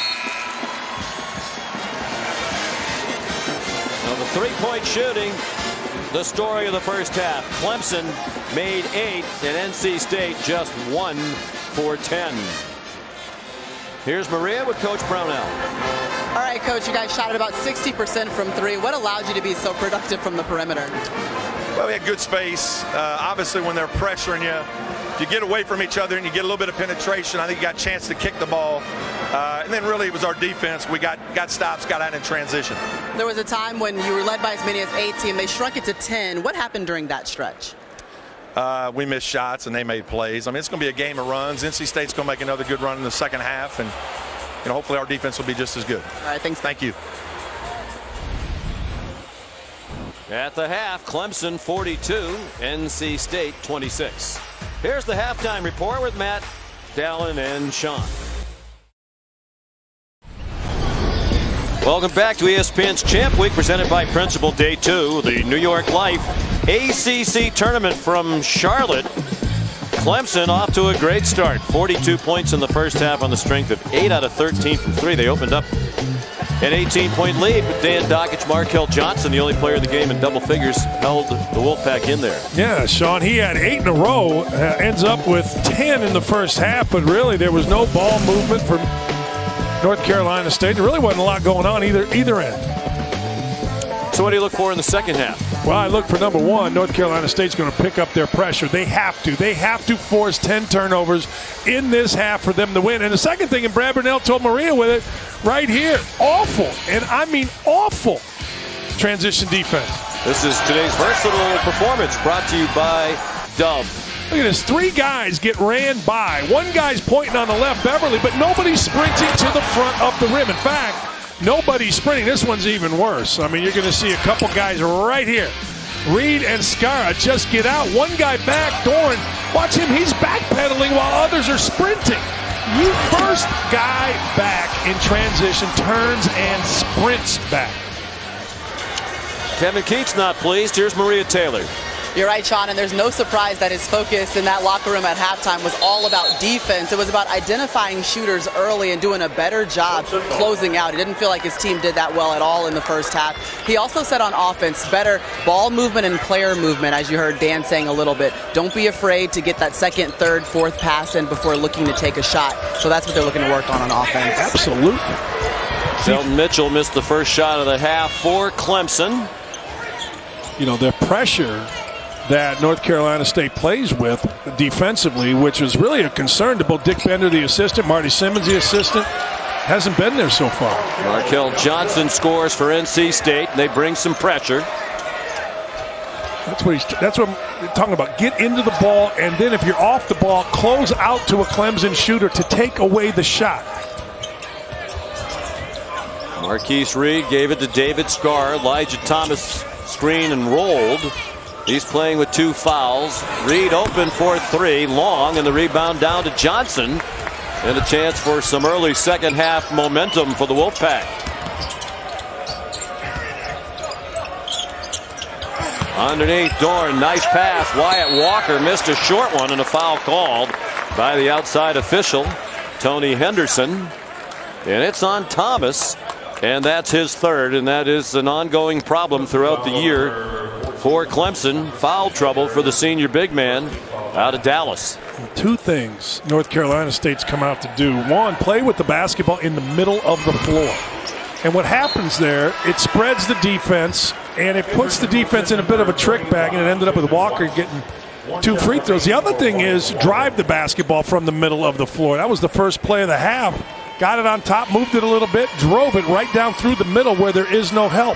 Now the three-point shooting, the story of the first half. Clemson made 8, and NC State just 1 for 10. Here's Maria with Coach Brownell. All right, Coach, you guys shot at about 60% from three. What allowed you to be so productive from the perimeter? Well, we had good space. Obviously, when they're pressuring you, if you get away from each other and you get a little bit of penetration, I think you got a chance to kick the ball. And then really it was our defense. We got stops, got out in transition. There was a time when you were led by as many as 18. They shrunk it to 10. What happened during that stretch? We missed shots and they made plays. I mean, it's going to be a game of runs. NC State's going to make another good run in the second half, and hopefully our defense will be just as good. All right, thanks. Thank you. At the half, Clemson 42, NC State 26. Here's the halftime report with Matt, Dallin, and Sean. Welcome back to ESPN's Champ Week, presented by Principal. Day 2, the New York Life ACC tournament from Charlotte. Clemson off to a great start. 42 points in the first half on the strength of 8 out of 13 from 3. They opened up an 18-point lead, but Dan Dockich, Markell Johnson, the only player in the game in double figures, held the Wolfpack in there. Yeah, Sean, he had 8 in a row, ends up with 10 in the first half, but really there was no ball movement from North Carolina State. There really wasn't a lot going on either end. So what do you look for in the second half? Well, I look for number one, North Carolina State's going to pick up their pressure. They have to. They have to force 10 turnovers in this half for them to win. And the second thing, and Brad Burnell told Maria with it right here, awful, and I mean awful, transition defense. This is today's versatile performance brought to you by Dove. Look at this. 3 guys get ran by. 1 guy's pointing on the left, Beverly, but nobody's sprinting to the front of the rim. In fact, nobody's sprinting. This one's even worse. I mean, you're going to see a couple guys right here. Reed and Scara just get out. 1 guy back, Dorn. Watch him. He's backpedaling while others are sprinting. You first guy back in transition turns and sprints back. Kevin Keats not pleased. Here's Maria Taylor. You're right, Sean, and there's no surprise that his focus in that locker room at halftime was all about defense. It was about identifying shooters early and doing a better job closing out. He didn't feel like his team did that well at all in the first half. He also said on offense, better ball movement and player movement, as you heard Dan saying a little bit. Don't be afraid to get that second, third, fourth pass in before looking to take a shot. So that's what they're looking to work on offense. Absolutely. Sheldon Mitchell missed the first shot of the half for Clemson. You know, their pressure that North Carolina State plays with defensively, which was really a concern to both Dick Bender, the assistant, Marty Simmons, the assistant, hasn't been there so far. Markell Johnson scores for NC State. They bring some pressure. That's what I'm talking about. Get into the ball, and then if you're off the ball, close out to a Clemson shooter to take away the shot. Marquise Reed gave it to David Scar. Elijah Thomas screen and rolled. He's playing with 2 fouls. Reed open for 3, long, and the rebound down to Johnson. And a chance for some early second half momentum for the Wolfpack. Underneath Dorn, nice pass. Wyatt Walker missed a short one, and a foul called by the outside official, Tony Henderson. And it's on Thomas, and that's his 3rd, and that is an ongoing problem throughout the year for Clemson. Foul trouble for the senior big man out of Dallas. 2 things North Carolina State's come out to do. 1, play with the basketball in the middle of the floor. And what happens there, it spreads the defense, and it puts the defense in a bit of a trick bag, and it ended up with Walker getting 2 free throws. The other thing is drive the basketball from the middle of the floor. That was the first play of the half. Got it on top, moved it a little bit, drove it right down through the middle where there is no help.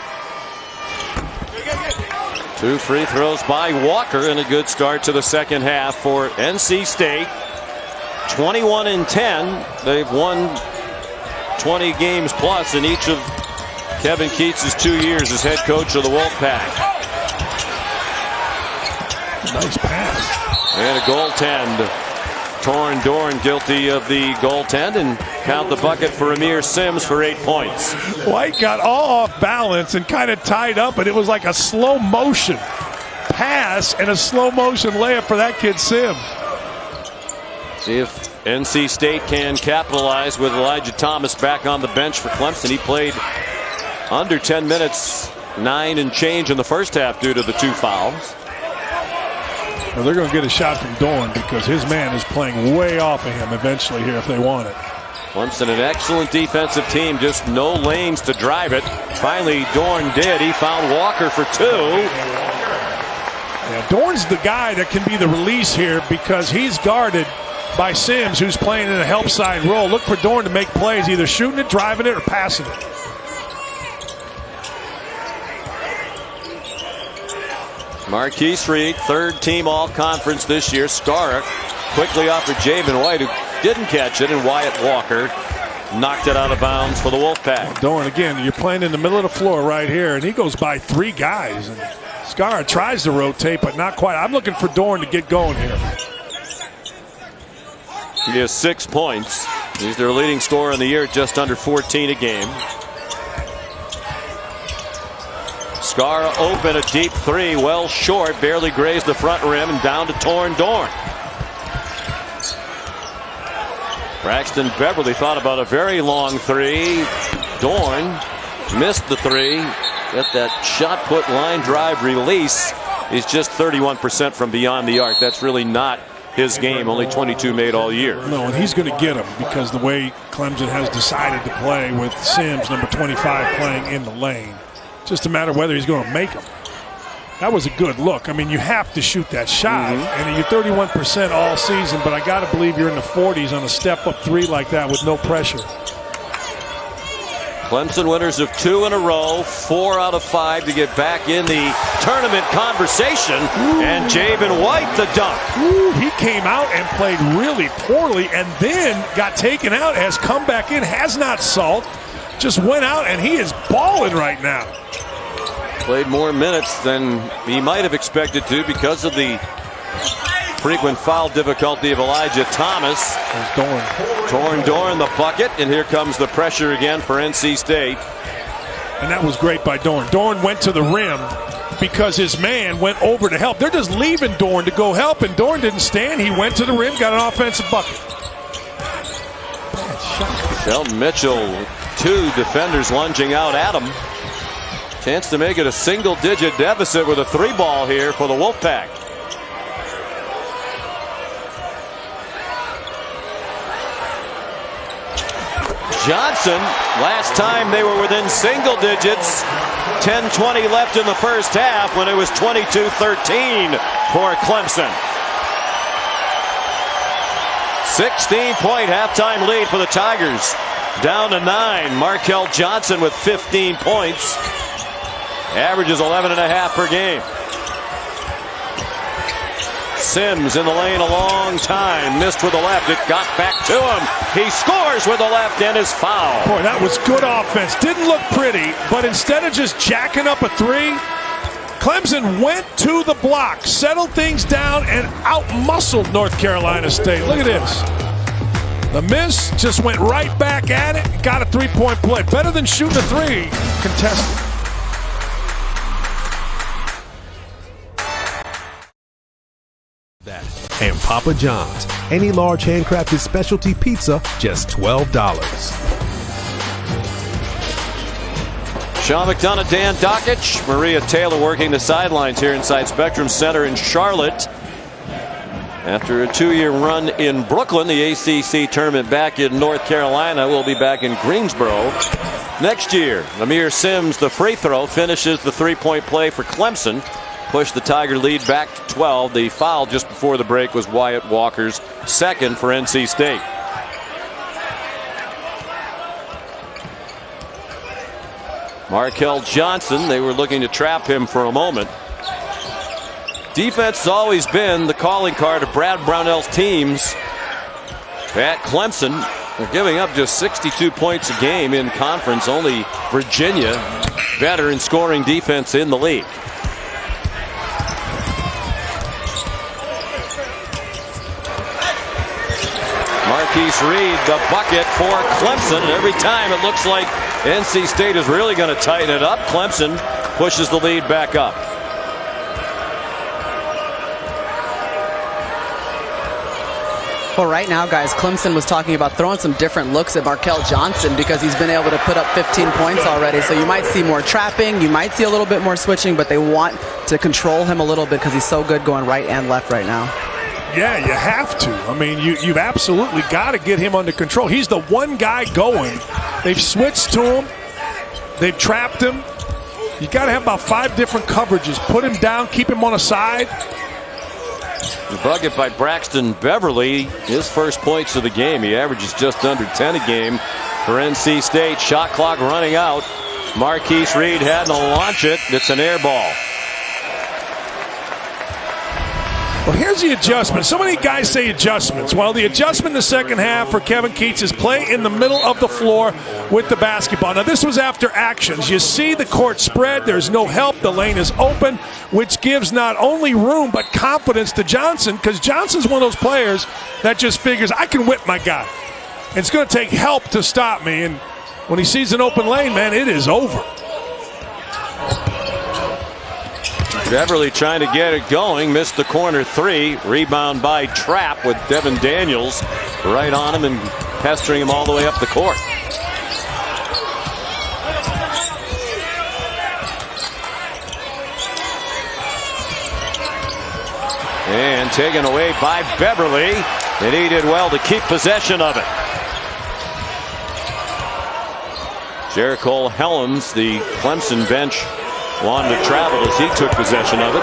2 free throws by Walker, and a good start to the second half for NC State. 21-10. They've won 20 games plus in each of Kevin Keats' 2 years as head coach of the Wolfpack. Nice pass. And a goaltend. Torn Dorn guilty of the goaltend, and count the bucket for Amir Sims for 8 points. White got all off balance and kind of tied up, and it was like a slow motion pass and a slow motion layup for that kid Sims. See if NC State can capitalize with Elijah Thomas back on the bench for Clemson. He played under 10 minutes, 9 and change in the first half due to the 2 fouls. Well, they're going to get a shot from Dorn because his man is playing way off of him eventually here if they want it. Clemson, an excellent defensive team, just no lanes to drive it. Finally, Dorn did. He found Walker for 2. Yeah, Dorn's the guy that can be the release here because he's guarded by Sims, who's playing in a help side role. Look for Dorn to make plays, either shooting it, driving it, or passing it. Marquise Reed, third team all-conference this year. Skara quickly offered Javen White, who didn't catch it, and Wyatt Walker knocked it out of bounds for the Wolfpack. Dorn, again, you're playing in the middle of the floor right here, and he goes by 3 guys. And Skara tries to rotate, but not quite. I'm looking for Dorn to get going here. He has 6 points. He's their leading scorer in the year, just under 14 a game. Skara open, a deep 3, well short, barely grazed the front rim, and down to Dorn. Braxton Beverly thought about a very long 3. Dorn missed the 3. Get that shot put, line drive, release. He's just 31% from beyond the arc. That's really not his game. Only 22 made all year. No, and he's going to get them because the way Clemson has decided to play with Sims, number 25, playing in the lane. Just a matter of whether he's going to make them. That was a good look. I mean, you have to shoot that shot. And you're 31% all season, but I got to believe you're in the 40s on a step-up 3 like that with no pressure. Clemson winners of 2 in a row, 4 out of 5 to get back in the tournament conversation. And Javen White, the dunk. He came out and played really poorly and then got taken out, has come back in, has not sulked, just went out, and he is balling right now. Played more minutes than he might have expected to because of the frequent foul difficulty of Elijah Thomas. Dorn the bucket, and here comes the pressure again for NC State. And that was great by Dorn. Dorn went to the rim because his man went over to help. They're just leaving Dorn to go help, and Dorn didn't stand. He went to the rim, got an offensive bucket. Sheldon Mitchell, 2 defenders lunging out at him. Chance to make it a single-digit deficit with a 3-ball here for the Wolfpack. Johnson, last time they were within single digits. 10:20 left in the first half when it was 22-13 for Clemson. 16-point halftime lead for the Tigers. Down to 9. Markel Johnson with 15 points. Averages 11.5 per game. Sims in the lane a long time. Missed with the left. It got back to him. He scores with the left and is fouled. Boy, that was good offense. Didn't look pretty, but instead of just jacking up a 3, Clemson went to the block, settled things down, and out-muscled North Carolina State. Look at this. The miss just went right back at it, got a 3-point play. Better than shooting a 3 contested. And Papa John's, any large handcrafted specialty pizza, just $12. Sean McDonough, Dan Dockich, Maria Taylor working the sidelines here inside Spectrum Center in Charlotte. After a 2-year run in Brooklyn, the ACC tournament back in North Carolina will be back in Greensboro next year. Amir Sims, the free throw, finishes the 3-point play for Clemson. Pushed the Tiger lead back to 12. The foul just before the break was Wyatt Walker's second for NC State. Markel Johnson, they were looking to trap him for a moment. Defense has always been the calling card of Brad Brownell's teams. At Clemson, they're giving up just 62 points a game in conference. Only Virginia better in scoring defense in the league. Marquise Reed, the bucket for Clemson. And every time it looks like NC State is really going to tighten it up, Clemson pushes the lead back up. Well, right now, guys, Clemson was talking about throwing some different looks at Markel Johnson because he's been able to put up 15 points already. So you might see more trapping, you might see a little bit more switching, but they want to control him a little bit because he's so good going right and left right now. Yeah, you have to. I mean, you've absolutely got to get him under control. He's the one guy going. They've switched to him. They've trapped him. You got to have about 5 different coverages. Put him down, keep him on a side. The bucket by Braxton Beverly, his first points of the game. He averages just under 10 a game for NC State. Shot clock running out. Marquise Reed had to launch it. It's an air ball. Well, here's the adjustment. So many guys say adjustments. Well, the adjustment in the second half for Kevin Keats is play in the middle of the floor with the basketball. Now, this was after actions. You see the court spread. There's no help. The lane is open, which gives not only room but confidence to Johnson, because Johnson's one of those players that just figures, I can whip my guy. It's going to take help to stop me. And when he sees an open lane, man, it is over. Beverly trying to get it going, missed the corner 3. Rebound by Trapp with Devin Daniels right on him and pestering him all the way up the court. And taken away by Beverly, and he did well to keep possession of it. Jericho Helms, the Clemson bench, wanted to travel as he took possession of it.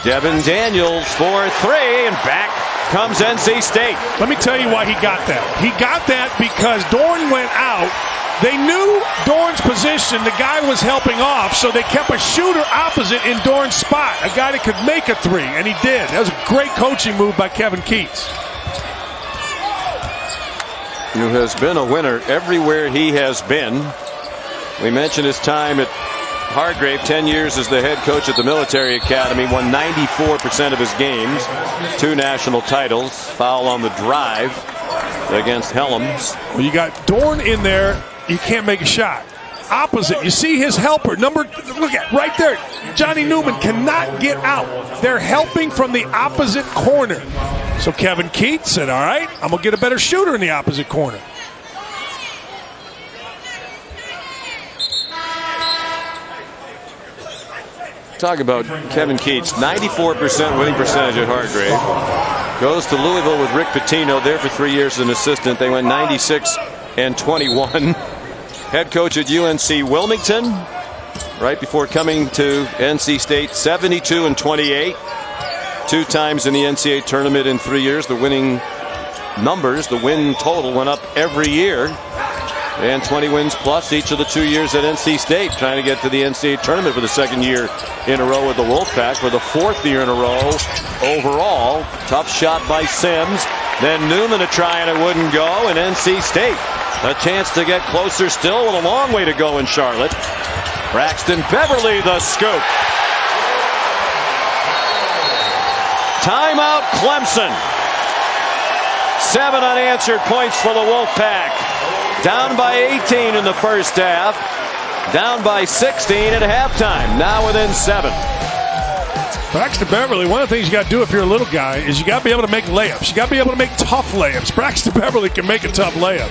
Devin Daniels for 3, and back comes NC State. Let me tell you why he got that. He got that because Dorn went out. They knew Dorn's position. The guy was helping off, so they kept a shooter opposite in Dorn's spot, a guy that could make a 3, and he did. That was a great coaching move by Kevin Keats, who has been a winner everywhere he has been. We mentioned his time at Hargrave, 10 years as the head coach at the military academy, won 94% of his games, 2 national titles, foul on the drive against Helms. Well, you got Dorn in there, you can't make a shot. Opposite, you see his helper, look at right there, Johnny Newman cannot get out. They're helping from the opposite corner. So Kevin Keats said, all right, I'm going to get a better shooter in the opposite corner. Talk about Kevin Keats, 94% winning percentage at Hargrave. Goes to Louisville with Rick Pitino, there for 3 years as an assistant. They went 96-21. Head coach at UNC Wilmington, right before coming to NC State, 72-28. 2 times in the NCAA tournament in 3 years. The winning numbers, the win total went up every year. And 20 wins plus each of the 2 years at NC State, trying to get to the NCAA tournament for the 2nd year in a row with the Wolfpack, for the 4th year in a row overall. Tough shot by Sims. Then Newman a try and it wouldn't go, and NC State a chance to get closer still with a long way to go in Charlotte. Braxton Beverly the scoop. Timeout Clemson. 7 unanswered points for the Wolfpack. Down by 18 in the first half. Down by 16 at halftime. Now within 7. Braxton Beverly, one of the things you got to do if you're a little guy is you got to be able to make layups. You got to be able to make tough layups. Braxton Beverly can make a tough layup.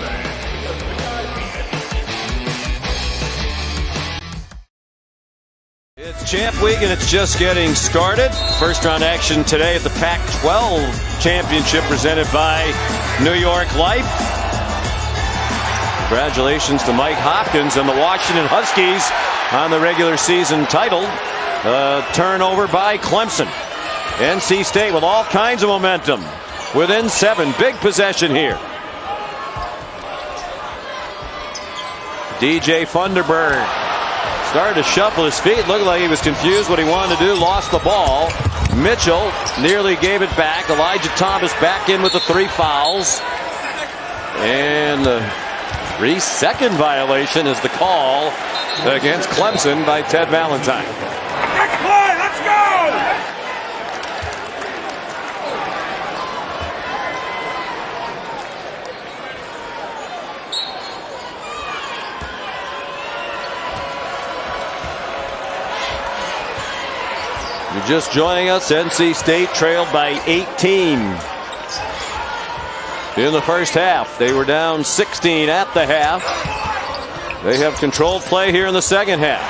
It's Champ Week and it's just getting started. First round action today at the Pac-12 Championship presented by New York Life. Congratulations to Mike Hopkins and the Washington Huskies on the regular season title. Turnover by Clemson. NC State with all kinds of momentum. Within 7. Big possession here. DJ Funderburg started to shuffle his feet. Looked like he was confused what he wanted to do. Lost the ball. Mitchell nearly gave it back. Elijah Thomas back in with the 3 fouls. And the 3-second violation is the call against Clemson by Ted Valentine. Next play, let's go! You're just joining us. NC State trailed by 18 in the first half. They were down 16 at the half. They have controlled play here in the second half.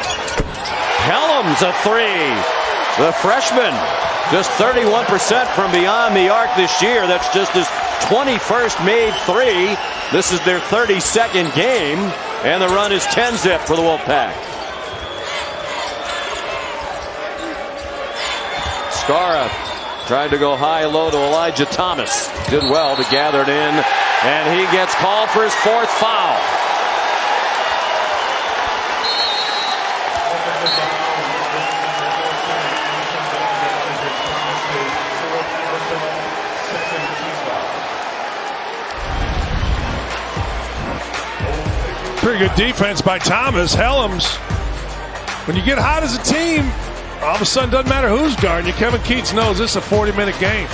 Helms a 3 The freshman, just 31% from beyond the arc this year. That's just his 21st made three. This is their 32nd game, and the run is 10-zip for the Wolfpack. Skara tried to go high-low to Elijah Thomas. Did well to gather it in, and he gets called for his fourth foul. Pretty good defense by Thomas. Helms, when you get hot as a team, all of a sudden doesn't matter who's guarding you. Kevin Keats knows this is a 40-minute game.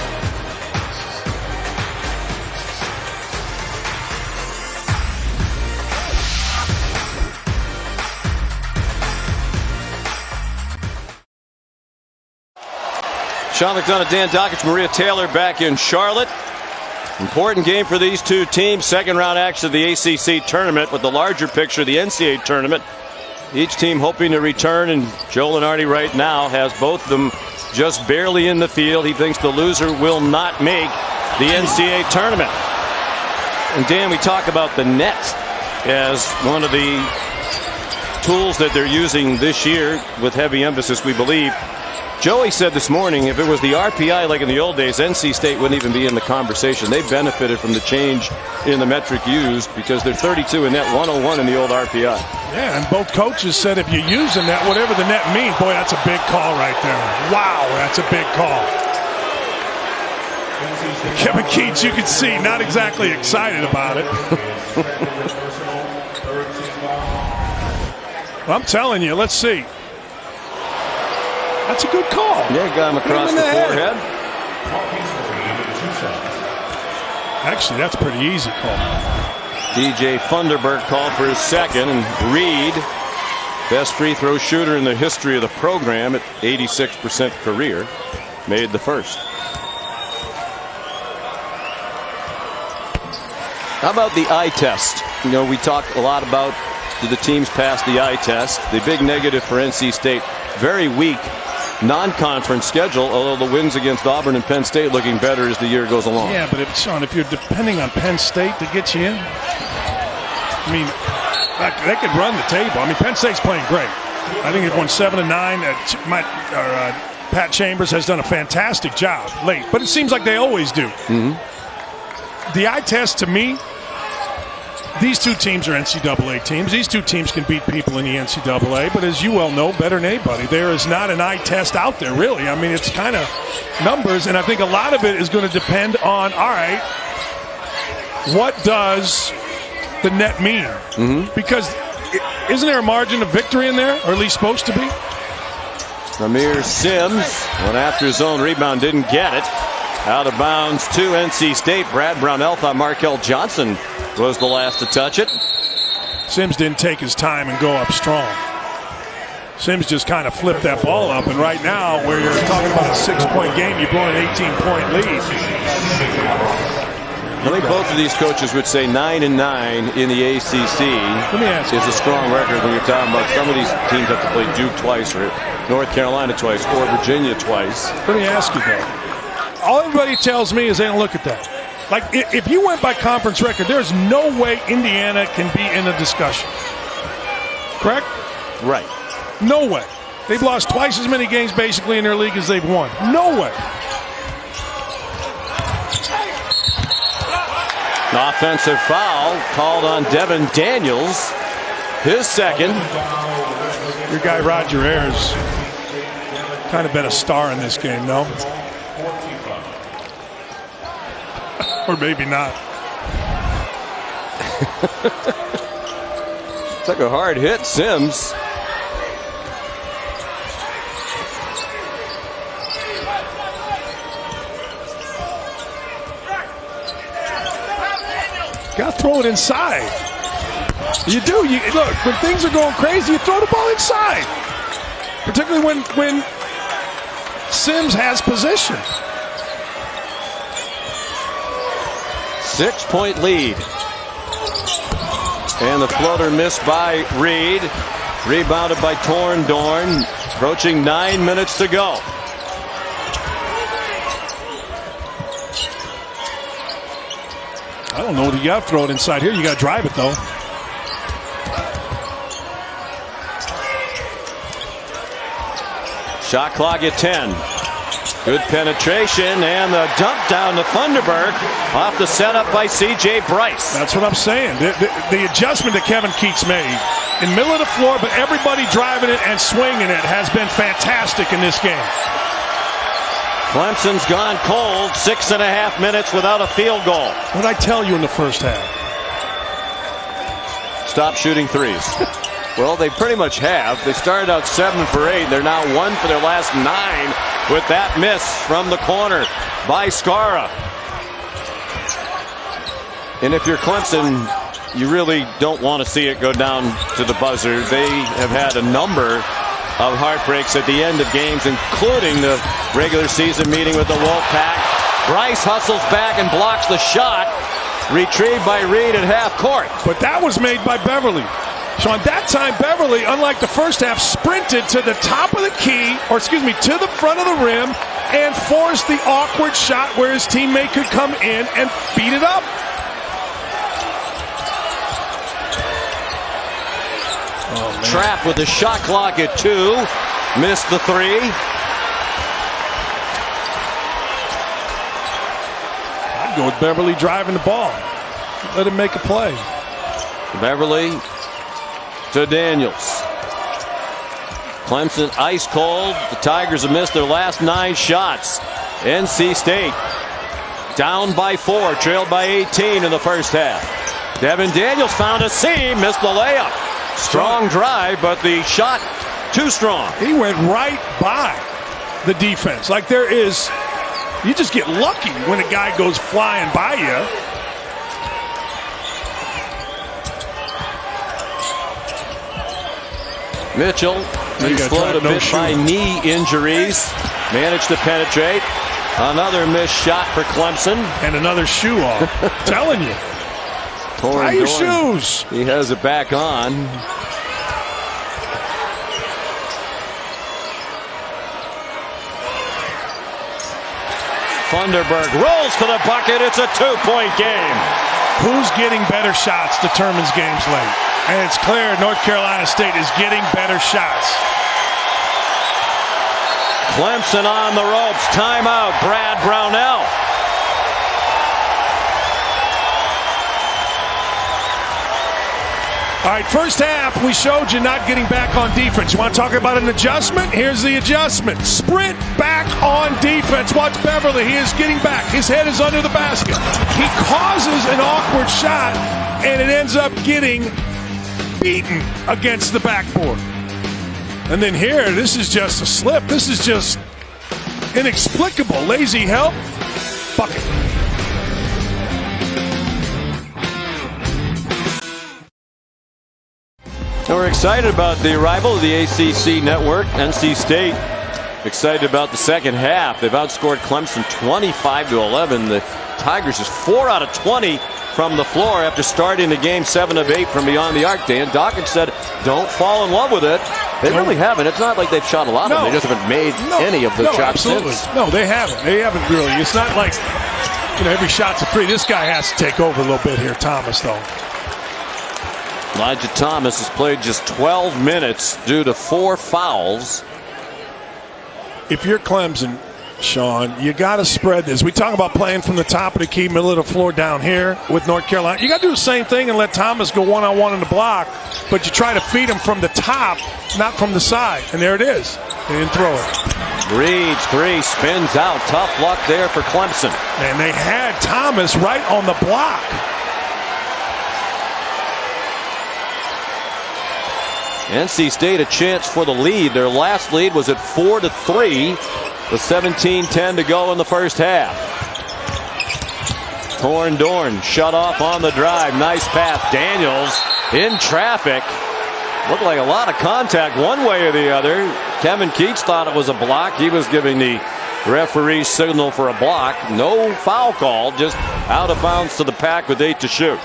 Sean McDonough, Dan Dockich, Maria Taylor back in Charlotte. Important game for these two teams. Second round action of the ACC tournament, with the larger picture, the NCAA tournament. Each team hoping to return, and Joe Lunardi right now has both of them just barely in the field. He thinks the loser will not make the NCAA tournament. And Dan, we talk about the net as one of the tools that they're using this year with heavy emphasis, we believe. Joey said this morning if it was the RPI like in the old days, NC State wouldn't even be in the conversation. They benefited from the change in the metric used because they're 32 in net, 101 in the old RPI. Yeah, and both coaches said if you use the net, whatever the net means, boy, that's a big call right there. Wow, that's a big call. Kevin Keats, you can see, not exactly excited about it. I'm telling you, let's see. That's a good call. Yeah, got him across the forehead. Actually, that's a pretty easy call. DJ Funderburk called for his second, and Reed, best free throw shooter in the history of the program at 86% career, made the first. How about the eye test? You know, we talk a lot about did the teams pass the eye test. The big negative for NC State, very weak non-conference schedule, although the wins against Auburn and Penn State looking better as the year goes along. Yeah, but Sean, if you're depending on Penn State to get you in, I mean, they could run the table. I mean, Penn State's playing great. I think they've won 7-9. Pat Chambers has done a fantastic job late, but it seems like they always do. The eye test, to me, these two teams are NCAA teams. These two teams can beat people in the NCAA, but as you well know, better than anybody, there is not an eye test out there, really. I mean, it's kind of numbers, and I think a lot of it is going to depend on, all right, what does the net mean? Because isn't there a margin of victory in there, or at least supposed to be? Amir Sims went after his own rebound, didn't get it. Out of bounds to NC State. Brad Brownell thought Markel Johnson was the last to touch it. Sims didn't take his time and go up strong. Sims just kind of flipped that ball up, and right now, where you're talking about a 6-point game, you're blowing an 18-point lead. I think both of these coaches would say 9-9 in the ACC is a strong record when you're talking about some of these teams have to play Duke twice, or North Carolina twice, or Virginia twice. Let me ask you though. All everybody tells me is they don't look at that. Like, if you went by conference record, there's no way Indiana can be in the discussion. Correct? Right. No way. They've lost twice as many games basically in their league as they've won. No way. An offensive foul called on Devin Daniels. His second. Your guy Roger Ayers kind of been a star in this game, no? Or maybe not. Took a hard hit, Sims. Got to throw it inside. You do. Look, when things are going crazy, you throw the ball inside. Particularly when Sims has position. 6-point lead. And the floater missed by Reed. Rebounded by Dorn. Approaching 9 minutes to go. I don't know. You got to throw it inside here. You got to drive it, though. Shot clock at 10. Good penetration and the dump down to Thunderberg off the setup by C.J. Bryce. That's what I'm saying. The adjustment that Kevin Keats made in the middle of the floor, but everybody driving it and swinging it has been fantastic in this game. Clemson's gone cold. 6.5 minutes without a field goal. What did I tell you in the first half? Stop shooting threes. Well, they pretty much have. They started out 7 for 8. They're now 1 for their last 9 with that miss from the corner by Skara. And if you're Clemson, you really don't want to see it go down to the buzzer. They have had a number of heartbreaks at the end of games, including the regular season meeting with the Wolfpack. Bryce hustles back and blocks the shot. Retrieved by Reed at half court. But that was made by Beverly. So at that time, Beverly, unlike the first half, sprinted to the top of the key, or excuse me, to the front of the rim and forced the awkward shot where his teammate could come in and beat it up. Trap with the shot clock at 2. Missed the 3. I'd go with Beverly driving the ball. Let him make a play. Beverly to Daniels. Clemson ice cold. The Tigers have missed their last 9 shots. NC State down by 4, trailed by 18 in the first half. Devin Daniels found a seam, missed the layup. Strong drive, but the shot too strong. He went right by the defense. Like there is, you just get lucky when a guy goes flying by you. Mitchell slowed a bit by knee injuries. Managed to penetrate. Another missed shot for Clemson. And another shoe off. Telling you. Tie your shoes. He has it back on. Thunderberg rolls to the bucket. It's a 2-point game. Who's getting better shots determines games late. And it's clear North Carolina State is getting better shots. Clemson on the ropes. Timeout. Brad Brownell. All right, first half, we showed you not getting back on defense. You want to talk about an adjustment? Here's the adjustment. Sprint back on defense. Watch Beverly. He is getting back. His head is under the basket. He causes an awkward shot, and it ends up getting beaten against the backboard. And then here, this is just a slip. This is just inexplicable. Lazy help. Bucket. We're excited about the arrival of the ACC network. NC State excited about the second half. They've outscored Clemson 25-11. The Tigers is 4 out of 20 from the floor after starting the game 7 of 8 from beyond the arc. Dan Dawkins said, don't fall in love with it. They really haven't. It's not like they've shot a lot of them. They just haven't made any of the shots since. No, they haven't. They haven't really. It's not like, every shot's a three. This guy has to take over a little bit here, Thomas, though. Elijah Thomas has played just 12 minutes due to 4 fouls. If you're Clemson, Sean, you got to spread this. We talk about playing from the top of the key, middle of the floor down here with North Carolina. You got to do the same thing and let Thomas go one-on-one in the block, but you try to feed him from the top, not from the side. And there it is. They didn't throw it. Reed's 3 spins out. Tough luck there for Clemson. And they had Thomas right on the block. NC State a chance for the lead. Their last lead was at 4-3 with 17-10 to go in the first half. Dorn shut off on the drive. Nice pass. Daniels in traffic. Looked like a lot of contact one way or the other. Kevin Keats thought it was a block. He was giving the referee signal for a block. No foul call, just out of bounds to the pack with 8 to shoot.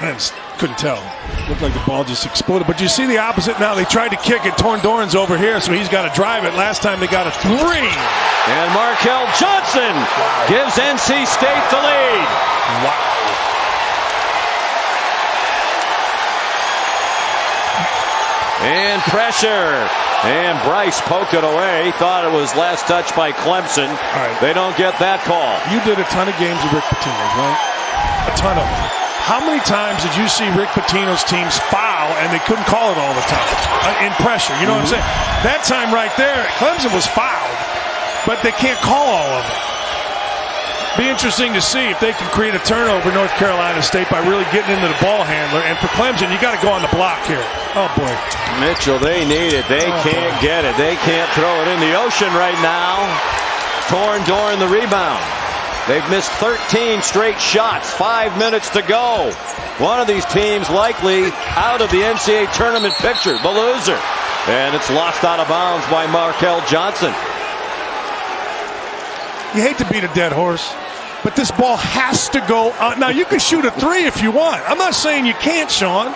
And Couldn't tell. Looked like the ball just exploded. But you see the opposite now. They tried to kick it. Doran's over here, so he's got to drive it. Last time they got a 3. And Markel Johnson gives NC State the lead. Wow. And pressure. And Bryce poked it away. He thought it was last touch by Clemson. Right. They don't get that call. You did a ton of games with Rick Pitino, right? A ton of them. How many times did you see Rick Pitino's teams foul and they couldn't call it all the time? In pressure, you know what I'm saying? That time right there, Clemson was fouled, but they can't call all of it. Be interesting to see if they can create a turnover North Carolina State by really getting into the ball handler. And for Clemson, you got to go on the block here. Oh, boy. Mitchell, they need it. They can't get it. They can't throw it in the ocean right now. Doran the rebound. They've missed 13 straight shots. 5 minutes to go. One of these teams likely out of the NCAA tournament picture, the loser. And it's lost out of bounds by Markel Johnson. You hate to beat a dead horse, but this ball has to go on. Now, you can shoot a 3 if you want. I'm not saying you can't, Sean,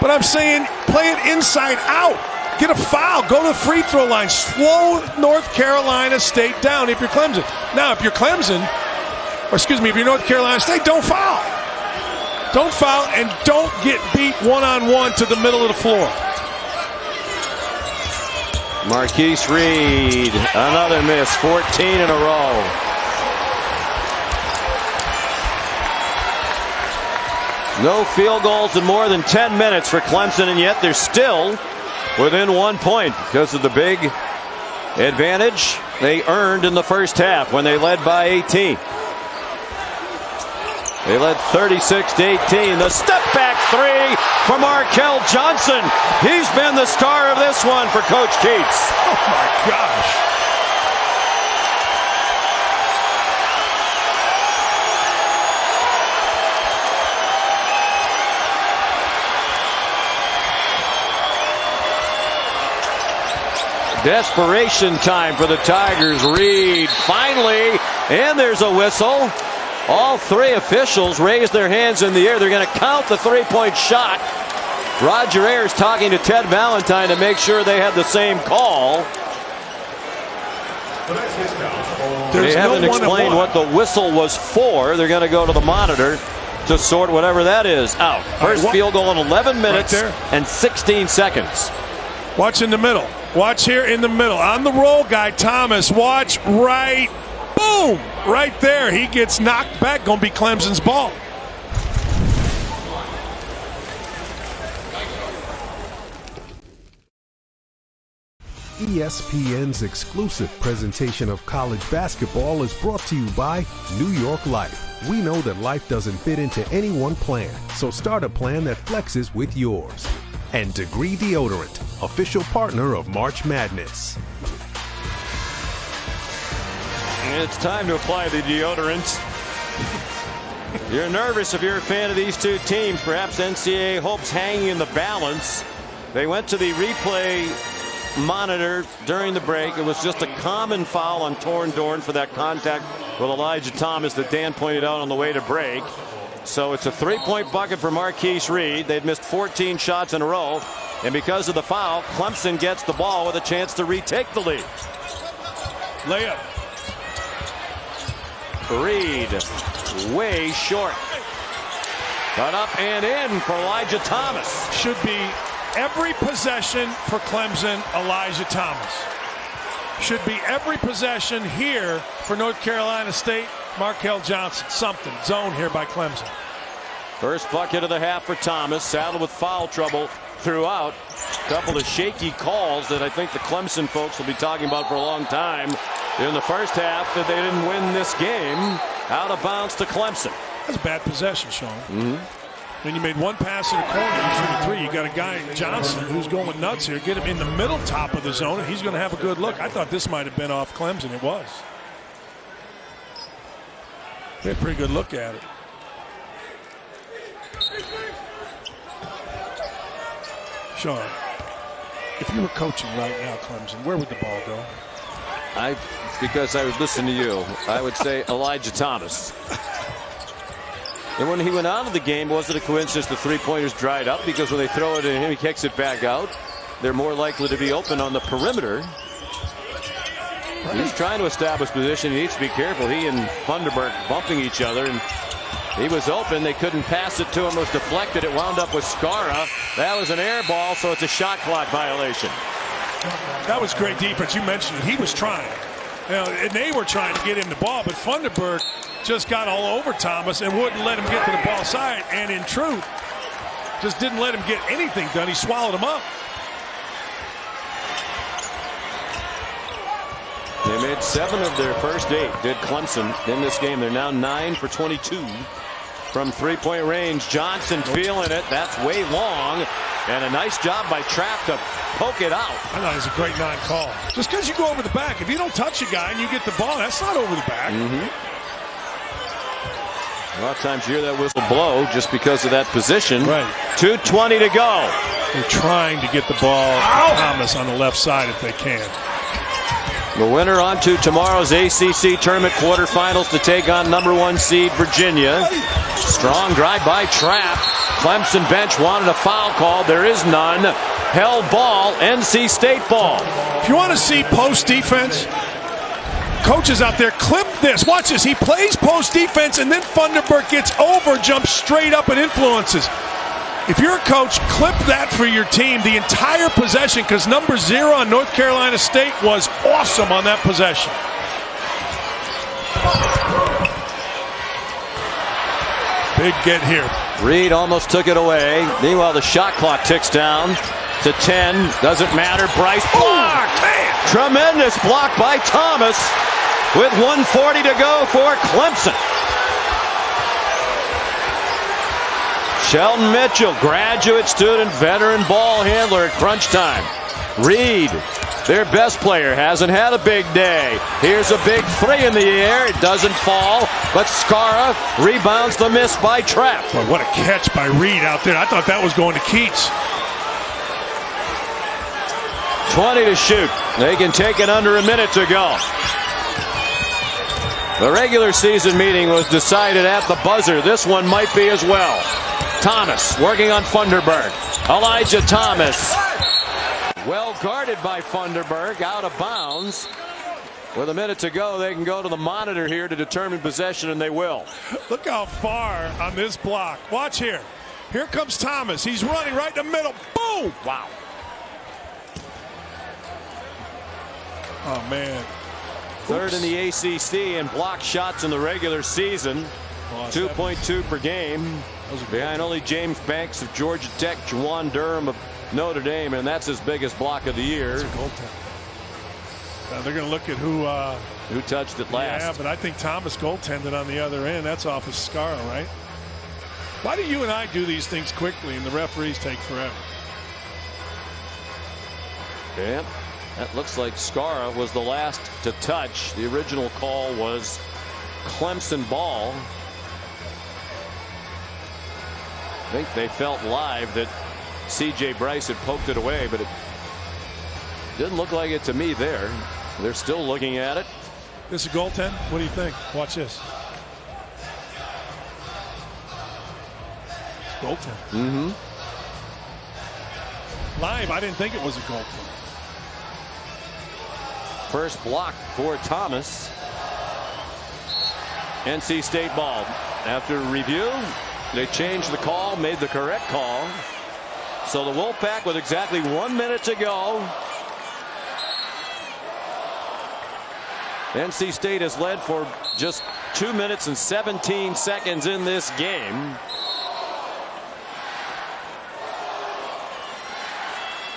but I'm saying play it inside out. Get a foul. Go to the free throw line. Slow North Carolina State down if you're Clemson. Now, if you're Clemson, or excuse me, if you're North Carolina State, don't foul. Don't foul and don't get beat one-on-one to the middle of the floor. Marquise Reed, another miss, 14 in a row. No field goals in more than 10 minutes for Clemson, and yet they're still within 1 point because of the big advantage they earned in the first half when they led by 18. They led 36-18. The step back 3 from Markel Johnson. He's been the star of this one for Coach Keats. Oh my gosh. Desperation time for the Tigers. Reed finally, and there's a whistle. All 3 officials raised their hands in the air. They're going to count the 3-point shot. Roger Ayers talking to Ted Valentine to make sure they had the same call. They haven't explained what the whistle was for. They're going to go to the monitor to sort whatever that is out. First field goal in 11 minutes and 16 seconds. Watch in the middle. Watch here in the middle. On the roll guy, Thomas. Watch right. Boom! Right there. He gets knocked back. Going to be Clemson's ball. ESPN's exclusive presentation of college basketball is brought to you by New York Life. We know that life doesn't fit into any one plan, so start a plan that flexes with yours. And Degree Deodorant, official partner of March Madness. It's time to apply the deodorant. You're nervous if you're a fan of these two teams. Perhaps NCAA hopes hanging in the balance. They went to the replay monitor during the break. It was just a common foul on Doran for that contact with Elijah Thomas that Dan pointed out on the way to break. So it's a 3-point bucket for Marquise Reed. They'd missed 14 shots in a row. And because of the foul, Clemson gets the ball with a chance to retake the lead. Layup. Reed way short. Cut up and in for Elijah Thomas. Should be every possession for Clemson, Elijah Thomas. Should be every possession here for North Carolina State, Markel Johnson. Something. Zone here by Clemson. First bucket of the half for Thomas. Saddled with foul trouble throughout. A couple of shaky calls that I think the Clemson folks will be talking about for a long time in the first half, that they didn't win this game. Out of bounds to Clemson. That's a bad possession, Sean. When you made one pass in the corner, you shoot a 3. You got a guy, Johnson, who's going nuts here. Get him in the middle top of the zone, and he's going to have a good look. I thought this might have been off Clemson. It was. He had a pretty good look at it. Sean, if you were coaching right now, Clemson, where would the ball go? Because I was listening to you, I would say Elijah Thomas. And when he went out of the game, was it a coincidence the three-pointers dried up? Because when they throw it at him, he kicks it back out. They're more likely to be open on the perimeter. He's trying to establish position. He needs to be careful. He and Funderburk bumping each other. And he was open. They couldn't pass it to him. It was deflected. It wound up with Skara. That was an air ball, so it's a shot clock violation. That was great defense. You mentioned it. He was trying. And they were trying to get him the ball, but Funderburk just got all over Thomas and wouldn't let him get to the ball side. And in truth, just didn't let him get anything done. He swallowed him up. They made 7 of their first 8, did Clemson, in this game. They're now 9 for 22 from three-point range. Johnson feeling it. That's way long. And a nice job by Trapp to poke it out. I thought it was a great non-call. Just because you go over the back, if you don't touch a guy and you get the ball, that's not over the back. A lot of times you hear that whistle blow just because of that position. Right. 2:20 to go. They're trying to get the ball to Thomas on the left side if they can. The winner on to tomorrow's ACC tournament quarterfinals to take on #1 seed Virginia. Strong drive by Trapp. Clemson bench wanted a foul call. There is none. Held ball. NC State ball. If you want to see post defense, coaches out there, clip this. Watch this. He plays post defense and then Funderburk gets over, jumps straight up and influences. If you're a coach, clip that for your team the entire possession, because number 0 on North Carolina State was awesome on that possession. Big get here. Reed almost took it away. Meanwhile, the shot clock ticks down to 10. Doesn't matter. Bryce blocked. Tremendous block by Thomas with 1:40 to go for Clemson. Sheldon Mitchell, graduate student, veteran ball handler at crunch time. Reed, their best player, hasn't had a big day. Here's a big 3 in the air. It doesn't fall, but Skara rebounds the miss by Trapp. Boy, what a catch by Reed out there. I thought that was going to Keats. 20 to shoot. They can take it under a minute to go. The regular season meeting was decided at the buzzer. This one might be as well. Thomas working on Funderburk. Elijah Thomas. Well guarded by Funderburk. Out of bounds. With a minute to go, they can go to the monitor here to determine possession, and they will. Look how far on this block. Watch here. Here comes Thomas. He's running right in the middle. Boom! Wow. Oh, man. Third in the ACC in block shots in the regular season. 2.2 per game. Behind only James Banks of Georgia Tech, Juwan Durham of Notre Dame, and that's his biggest block of the year. Now they're going to look at who touched it last. Yeah, but I think Thomas goaltended on the other end. That's off of Skara, right? Why do you and I do these things quickly and the referees take forever? Yeah, that looks like Skara was the last to touch. The original call was Clemson ball. I think they felt live that C.J. Bryce had poked it away, but it didn't look like it to me there. They're still looking at it. This is a goaltend? What do you think? Watch this. Goaltend. Live, I didn't think it was a goaltend. First block for Thomas. NC State ball. After review, they changed the call, made the correct call. So the Wolfpack with exactly 1 minute to go. NC State has led for just 2 minutes and 17 seconds in this game.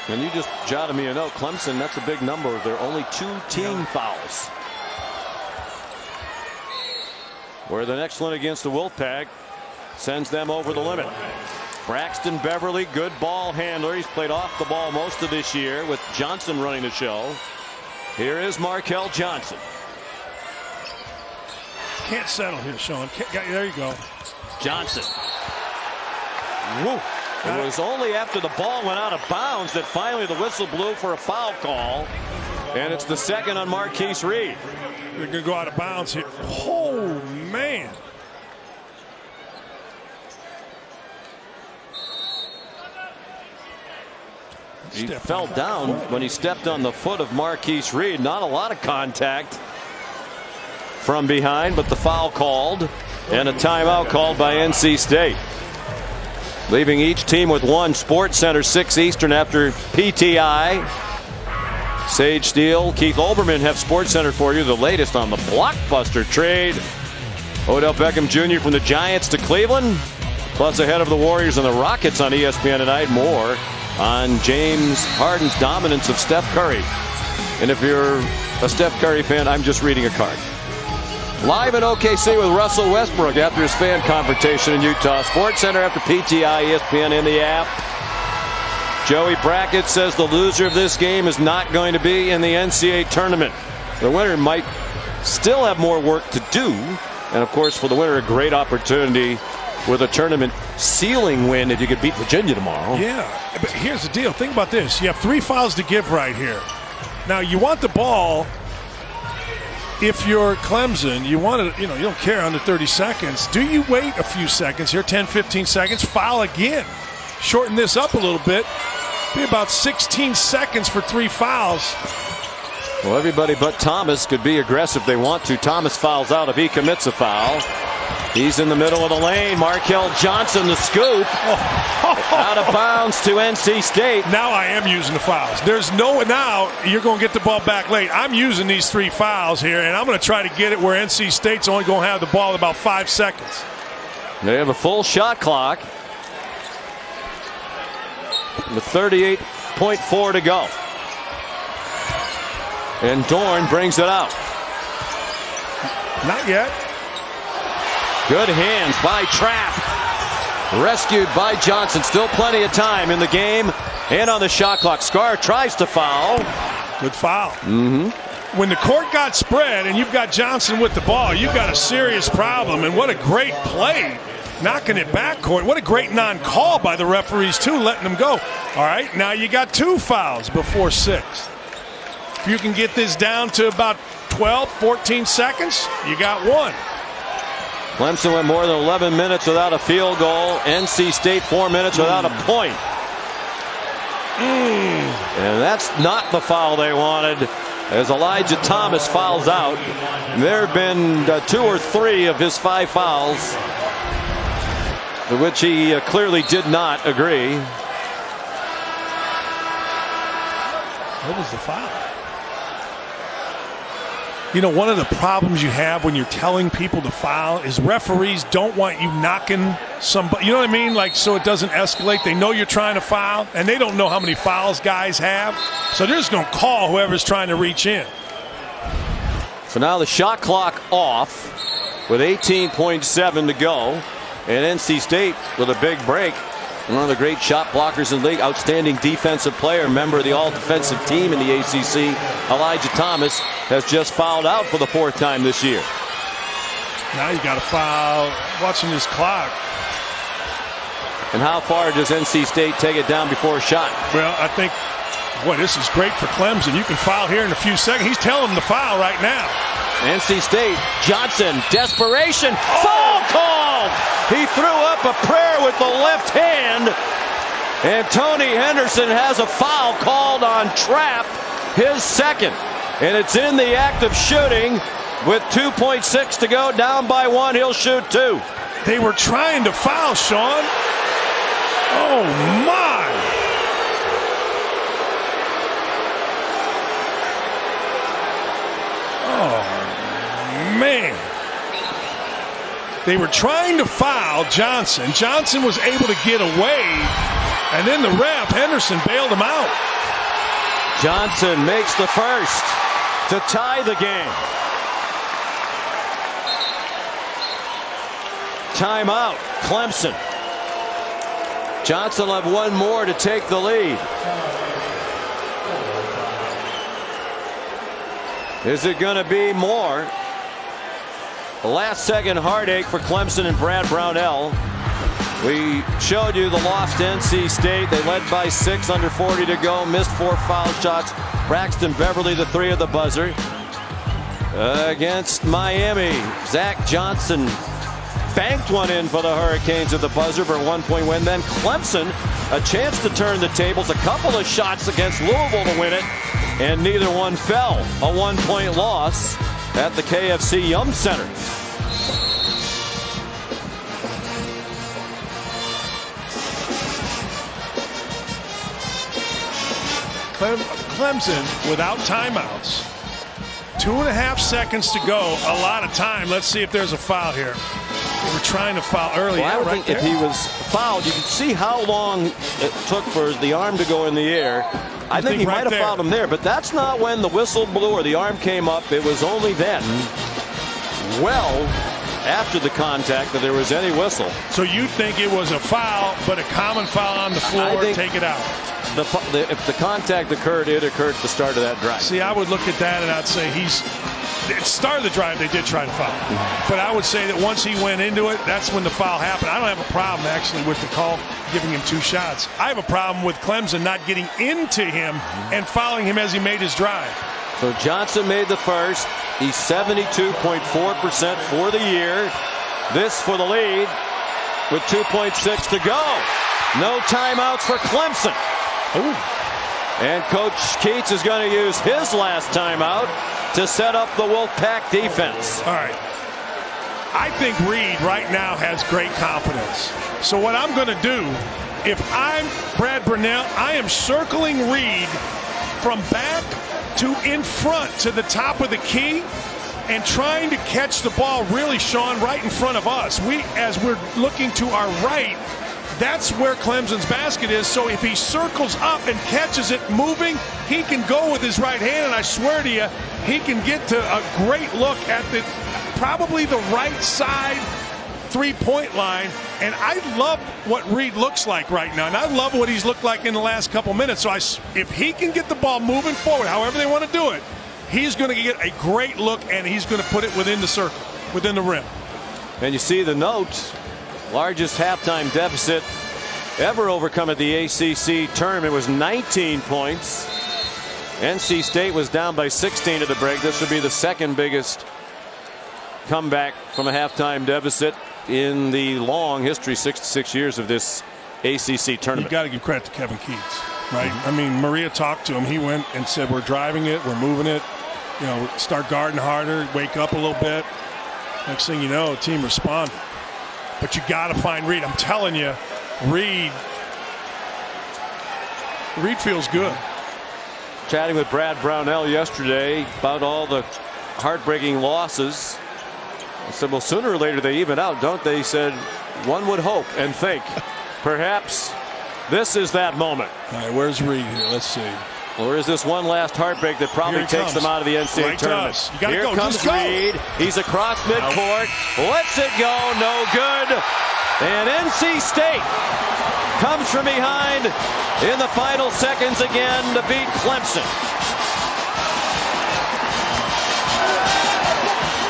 And you just jotted me a note. Clemson, that's a big number. There are only 2 team fouls. Where the next one against the Wolfpack sends them over the limit. Braxton Beverly, good ball handler. He's played off the ball most of this year with Johnson running the show. Here is Markel Johnson. Can't settle here, Sean. There you go. Johnson. Woo. It was only after the ball went out of bounds that finally the whistle blew for a foul call. And it's the second on Marquise Reed. They're going to go out of bounds here. Oh, man. He fell down when he stepped on the foot of Marquise Reed. Not a lot of contact from behind, but the foul called and a timeout called by NC State. Leaving each team with one. Sports Center 6 Eastern after PTI. Sage Steele, Keith Olbermann have Sports Center for you. The latest on the blockbuster trade. Odell Beckham Jr. from the Giants to Cleveland. Plus ahead of the Warriors and the Rockets on ESPN tonight. More on James Harden's dominance of Steph Curry. And if you're a Steph Curry fan, I'm just reading a card. Live in OKC with Russell Westbrook after his fan confrontation in Utah. Sports Center after PTI, ESPN in the app. Joey Brackett says the loser of this game is not going to be in the NCAA tournament. The winner might still have more work to do. And of course, for the winner, a great opportunity with a tournament ceiling win if you could beat Virginia tomorrow. Yeah, but here's the deal. Think about this. You have 3 fouls to give right here. Now, you want the ball. If you're Clemson, you want to, you don't care under 30 seconds. Do you wait a few seconds here, 10, 15 seconds, foul again? Shorten this up a little bit. Be about 16 seconds for 3 fouls. Well, everybody but Thomas could be aggressive if they want to. Thomas fouls out if he commits a foul. He's in the middle of the lane. Markel Johnson, the scoop. Out of bounds to NC State. Now I am using the fouls. Now you're going to get the ball back late. I'm using these 3 fouls here, and I'm going to try to get it where NC State's only going to have the ball in about 5 seconds. They have a full shot clock with 38.4 to go. And Dorn brings it out. Not yet. Good hands by Trapp. Rescued by Johnson. Still plenty of time in the game and on the shot clock. Scar tries to foul. Good foul. When the court got spread and you've got Johnson with the ball, you've got a serious problem. And what a great play. Knocking it back court. What a great non-call by the referees, too, letting them go. All right, now you got 2 fouls before 6. If you can get this down to about 12, 14 seconds, you got 1. Clemson went more than 11 minutes without a field goal. NC State 4 minutes without a point. And that's not the foul they wanted, as Elijah Thomas fouls out. There have been 2 or 3 of his 5 fouls, to which he clearly did not agree. What was the foul? One of the problems you have when you're telling people to foul is referees don't want you knocking somebody. You know what I mean? Like, so it doesn't escalate. They know you're trying to foul, and they don't know how many fouls guys have. So they're just going to call whoever's trying to reach in. So now the shot clock off with 18.7 to go. And NC State with a big break. One of the great shot blockers in the league. Outstanding defensive player. Member of the all-defensive team in the ACC. Elijah Thomas has just fouled out for the 4th time this year. Now you got to foul. Watching this clock. And how far does NC State take it down before a shot? Well, I think, boy, this is great for Clemson. You can foul here in a few seconds. He's telling them to foul right now. NC State, Johnson, desperation, foul called! He threw up a prayer with the left hand, and Tony Henderson has a foul called on Trapp, his 2nd. And it's in the act of shooting with 2.6 to go, down by 1, he'll shoot 2. They were trying to foul, Sean. Oh, my. Oh, man. They were trying to foul Johnson. Johnson was able to get away, and then the ref, Henderson, bailed him out. Johnson makes the first to tie the game. Timeout, Clemson. Johnson will have 1 more to take the lead. Is it going to be more? The last-second heartache for Clemson and Brad Brownell. We showed you the loss to NC State. They led by 6, under 40 to go. Missed 4 foul shots. Braxton Beverly, the 3 of the buzzer. Against Miami, Zach Johnson banked one in for the Hurricanes at the buzzer for a 1-point win. Then Clemson a chance to turn the tables, a couple of shots against Louisville to win it, and neither one fell. A 1-point loss at the KFC Yum Center. Clemson without timeouts. 2.5 seconds to go. A lot of time. Let's see if there's a foul here. They were trying to foul early. Well, I would think if he was fouled, you can see how long it took for the arm to go in the air. I think he might have fouled him there, but that's not when the whistle blew or the arm came up. It was only then, well after the contact, that there was any whistle. So you think it was a foul, but a common foul on the floor, take it out? If the contact occurred, it occurred at the start of that drive. See, I would look at that and I'd say at the start of the drive, they did try to foul. But I would say that once he went into it, that's when the foul happened. I don't have a problem, actually, with the call giving him 2 shots. I have a problem with Clemson not getting into him and fouling him as he made his drive. So Johnson made the first. He's 72.4% for the year. This for the lead with 2.6 to go. No timeouts for Clemson. Ooh. And Coach Keats is going to use his last timeout to set up the Wolfpack defense. All right. I think Reed right now has great confidence. So what I'm going to do, if I'm Brad Brunell, I am circling Reed from back to in front to the top of the key and trying to catch the ball really, Sean, right in front of us. As we're looking to our right, that's where Clemson's basket is. So if he circles up and catches it moving, he can go with his right hand, and I swear to you, he can get to a great look at probably the right side three-point line. And I love what Reed looks like right now, and I love what he's looked like in the last couple minutes. So if he can get the ball moving forward, however they want to do it, he's going to get a great look, and he's going to put it within the circle, within the rim. And you see the note. Largest halftime deficit ever overcome at the ACC tournament was 19 points. NC State was down by 16 at the break. This would be the second biggest comeback from a halftime deficit in the long history, 66 years of this ACC tournament. You got to give credit to Kevin Keats, right? I mean, Maria talked to him. He went and said, we're driving it, we're moving it, start guarding harder, wake up a little bit. Next thing you know, the team responded. But you got to find Reed. I'm telling you, Reed feels good. Chatting with Brad Brownell yesterday about all the heartbreaking losses. I said, well, sooner or later they even out, don't they? He said, one would hope and think perhaps this is that moment. All right, where's Reed here? Let's see. Or is this one last heartbreak that probably takes them out of the NCAA tournament? Here comes Reed. He's across midcourt. Lets it go. No good. And NC State comes from behind in the final seconds again to beat Clemson.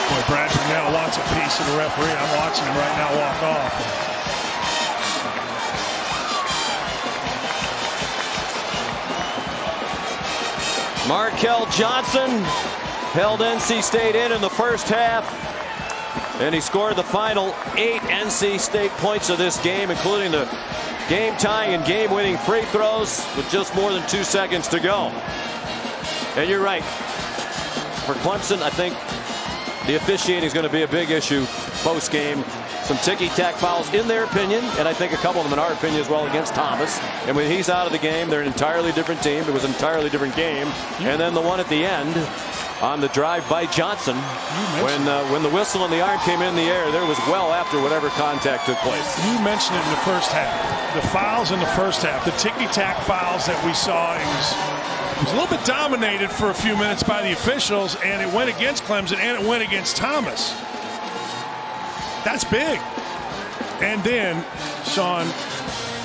Boy, Brad Brunell wants a piece of the referee. I'm watching him right now walk off. Markel Johnson held NC State in the first half, and he scored the final 8 NC State points of this game, including the game-tying and game-winning free throws with just more than 2 seconds to go. And you're right. For Clemson, I think the officiating is going to be a big issue post-game. Some ticky-tack fouls in their opinion, and I think a couple of them in our opinion as well against Thomas. And when he's out of the game, they're an entirely different team. It was an entirely different game. And then the one at the end on the drive by Johnson, when the whistle and the arm came in the air, there was well after whatever contact took place. You mentioned it in the first half. The fouls in the first half, the ticky-tack fouls that we saw, it was a little bit dominated for a few minutes by the officials, and it went against Clemson and it went against Thomas. That's big. And then, Sean,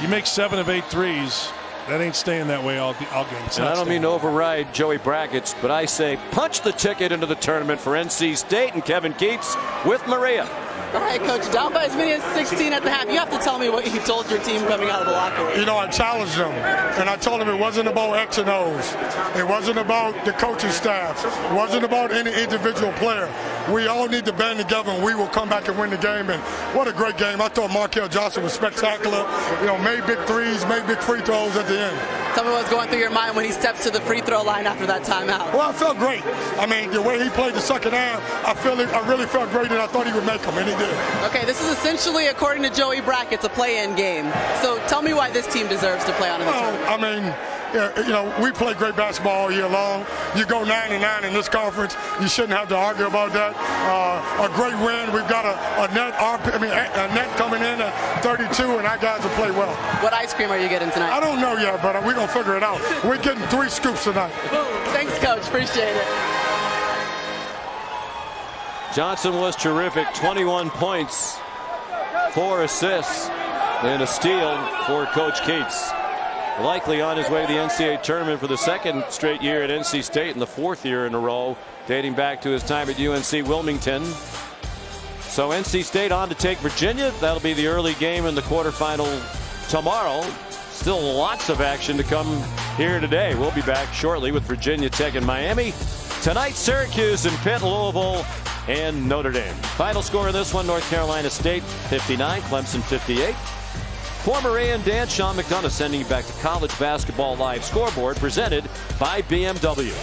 you make 7 of 8 threes. That ain't staying that way all game. And I don't mean to override Joey Brackett's, but I say punch the ticket into the tournament for NC State and Kevin Keats with Maria. All right, Coach, down by as many as 16 at the half. You have to tell me what you told your team coming out of the locker room. You know, I challenged them, and I told them it wasn't about X and O's. It wasn't about the coaching staff. It wasn't about any individual player. We all need to band together, and we will come back and win the game. And what a great game. I thought Markel Johnson was spectacular. You know, made big threes, made big free throws at the end. Tell me what's going through your mind when he steps to the free throw line after that timeout. Well, I felt great. I mean, the way he played the second half, I really felt great, and I thought he would make them, and he did. Okay, this is essentially, according to Joey Brackett's, a play-in game. So tell me why this team deserves to play on in the tournament. I mean, you know, we play great basketball all year long. You go 9-9 in this conference, you shouldn't have to argue about that. A great win. We've got a net coming in at 32, and our guys will play well. What ice cream are you getting tonight? I don't know yet, but we're going to figure it out. We're getting 3 scoops tonight. Thanks, Coach. Appreciate it. Johnson was terrific. 21 points, 4 assists, and a steal for Coach Cates. Likely on his way to the NCAA tournament for the second straight year at NC State and the 4th year in a row, dating back to his time at UNC Wilmington. So NC State on to take Virginia. That'll be the early game in the quarterfinal tomorrow. Still lots of action to come here today. We'll be back shortly with Virginia Tech and Miami. Tonight, Syracuse and Pitt, Louisville, and Notre Dame. Final score in this one, North Carolina State 59, Clemson 58. Former Ray and Dan, Sean McDonough sending you back to College Basketball Live Scoreboard, presented by BMW.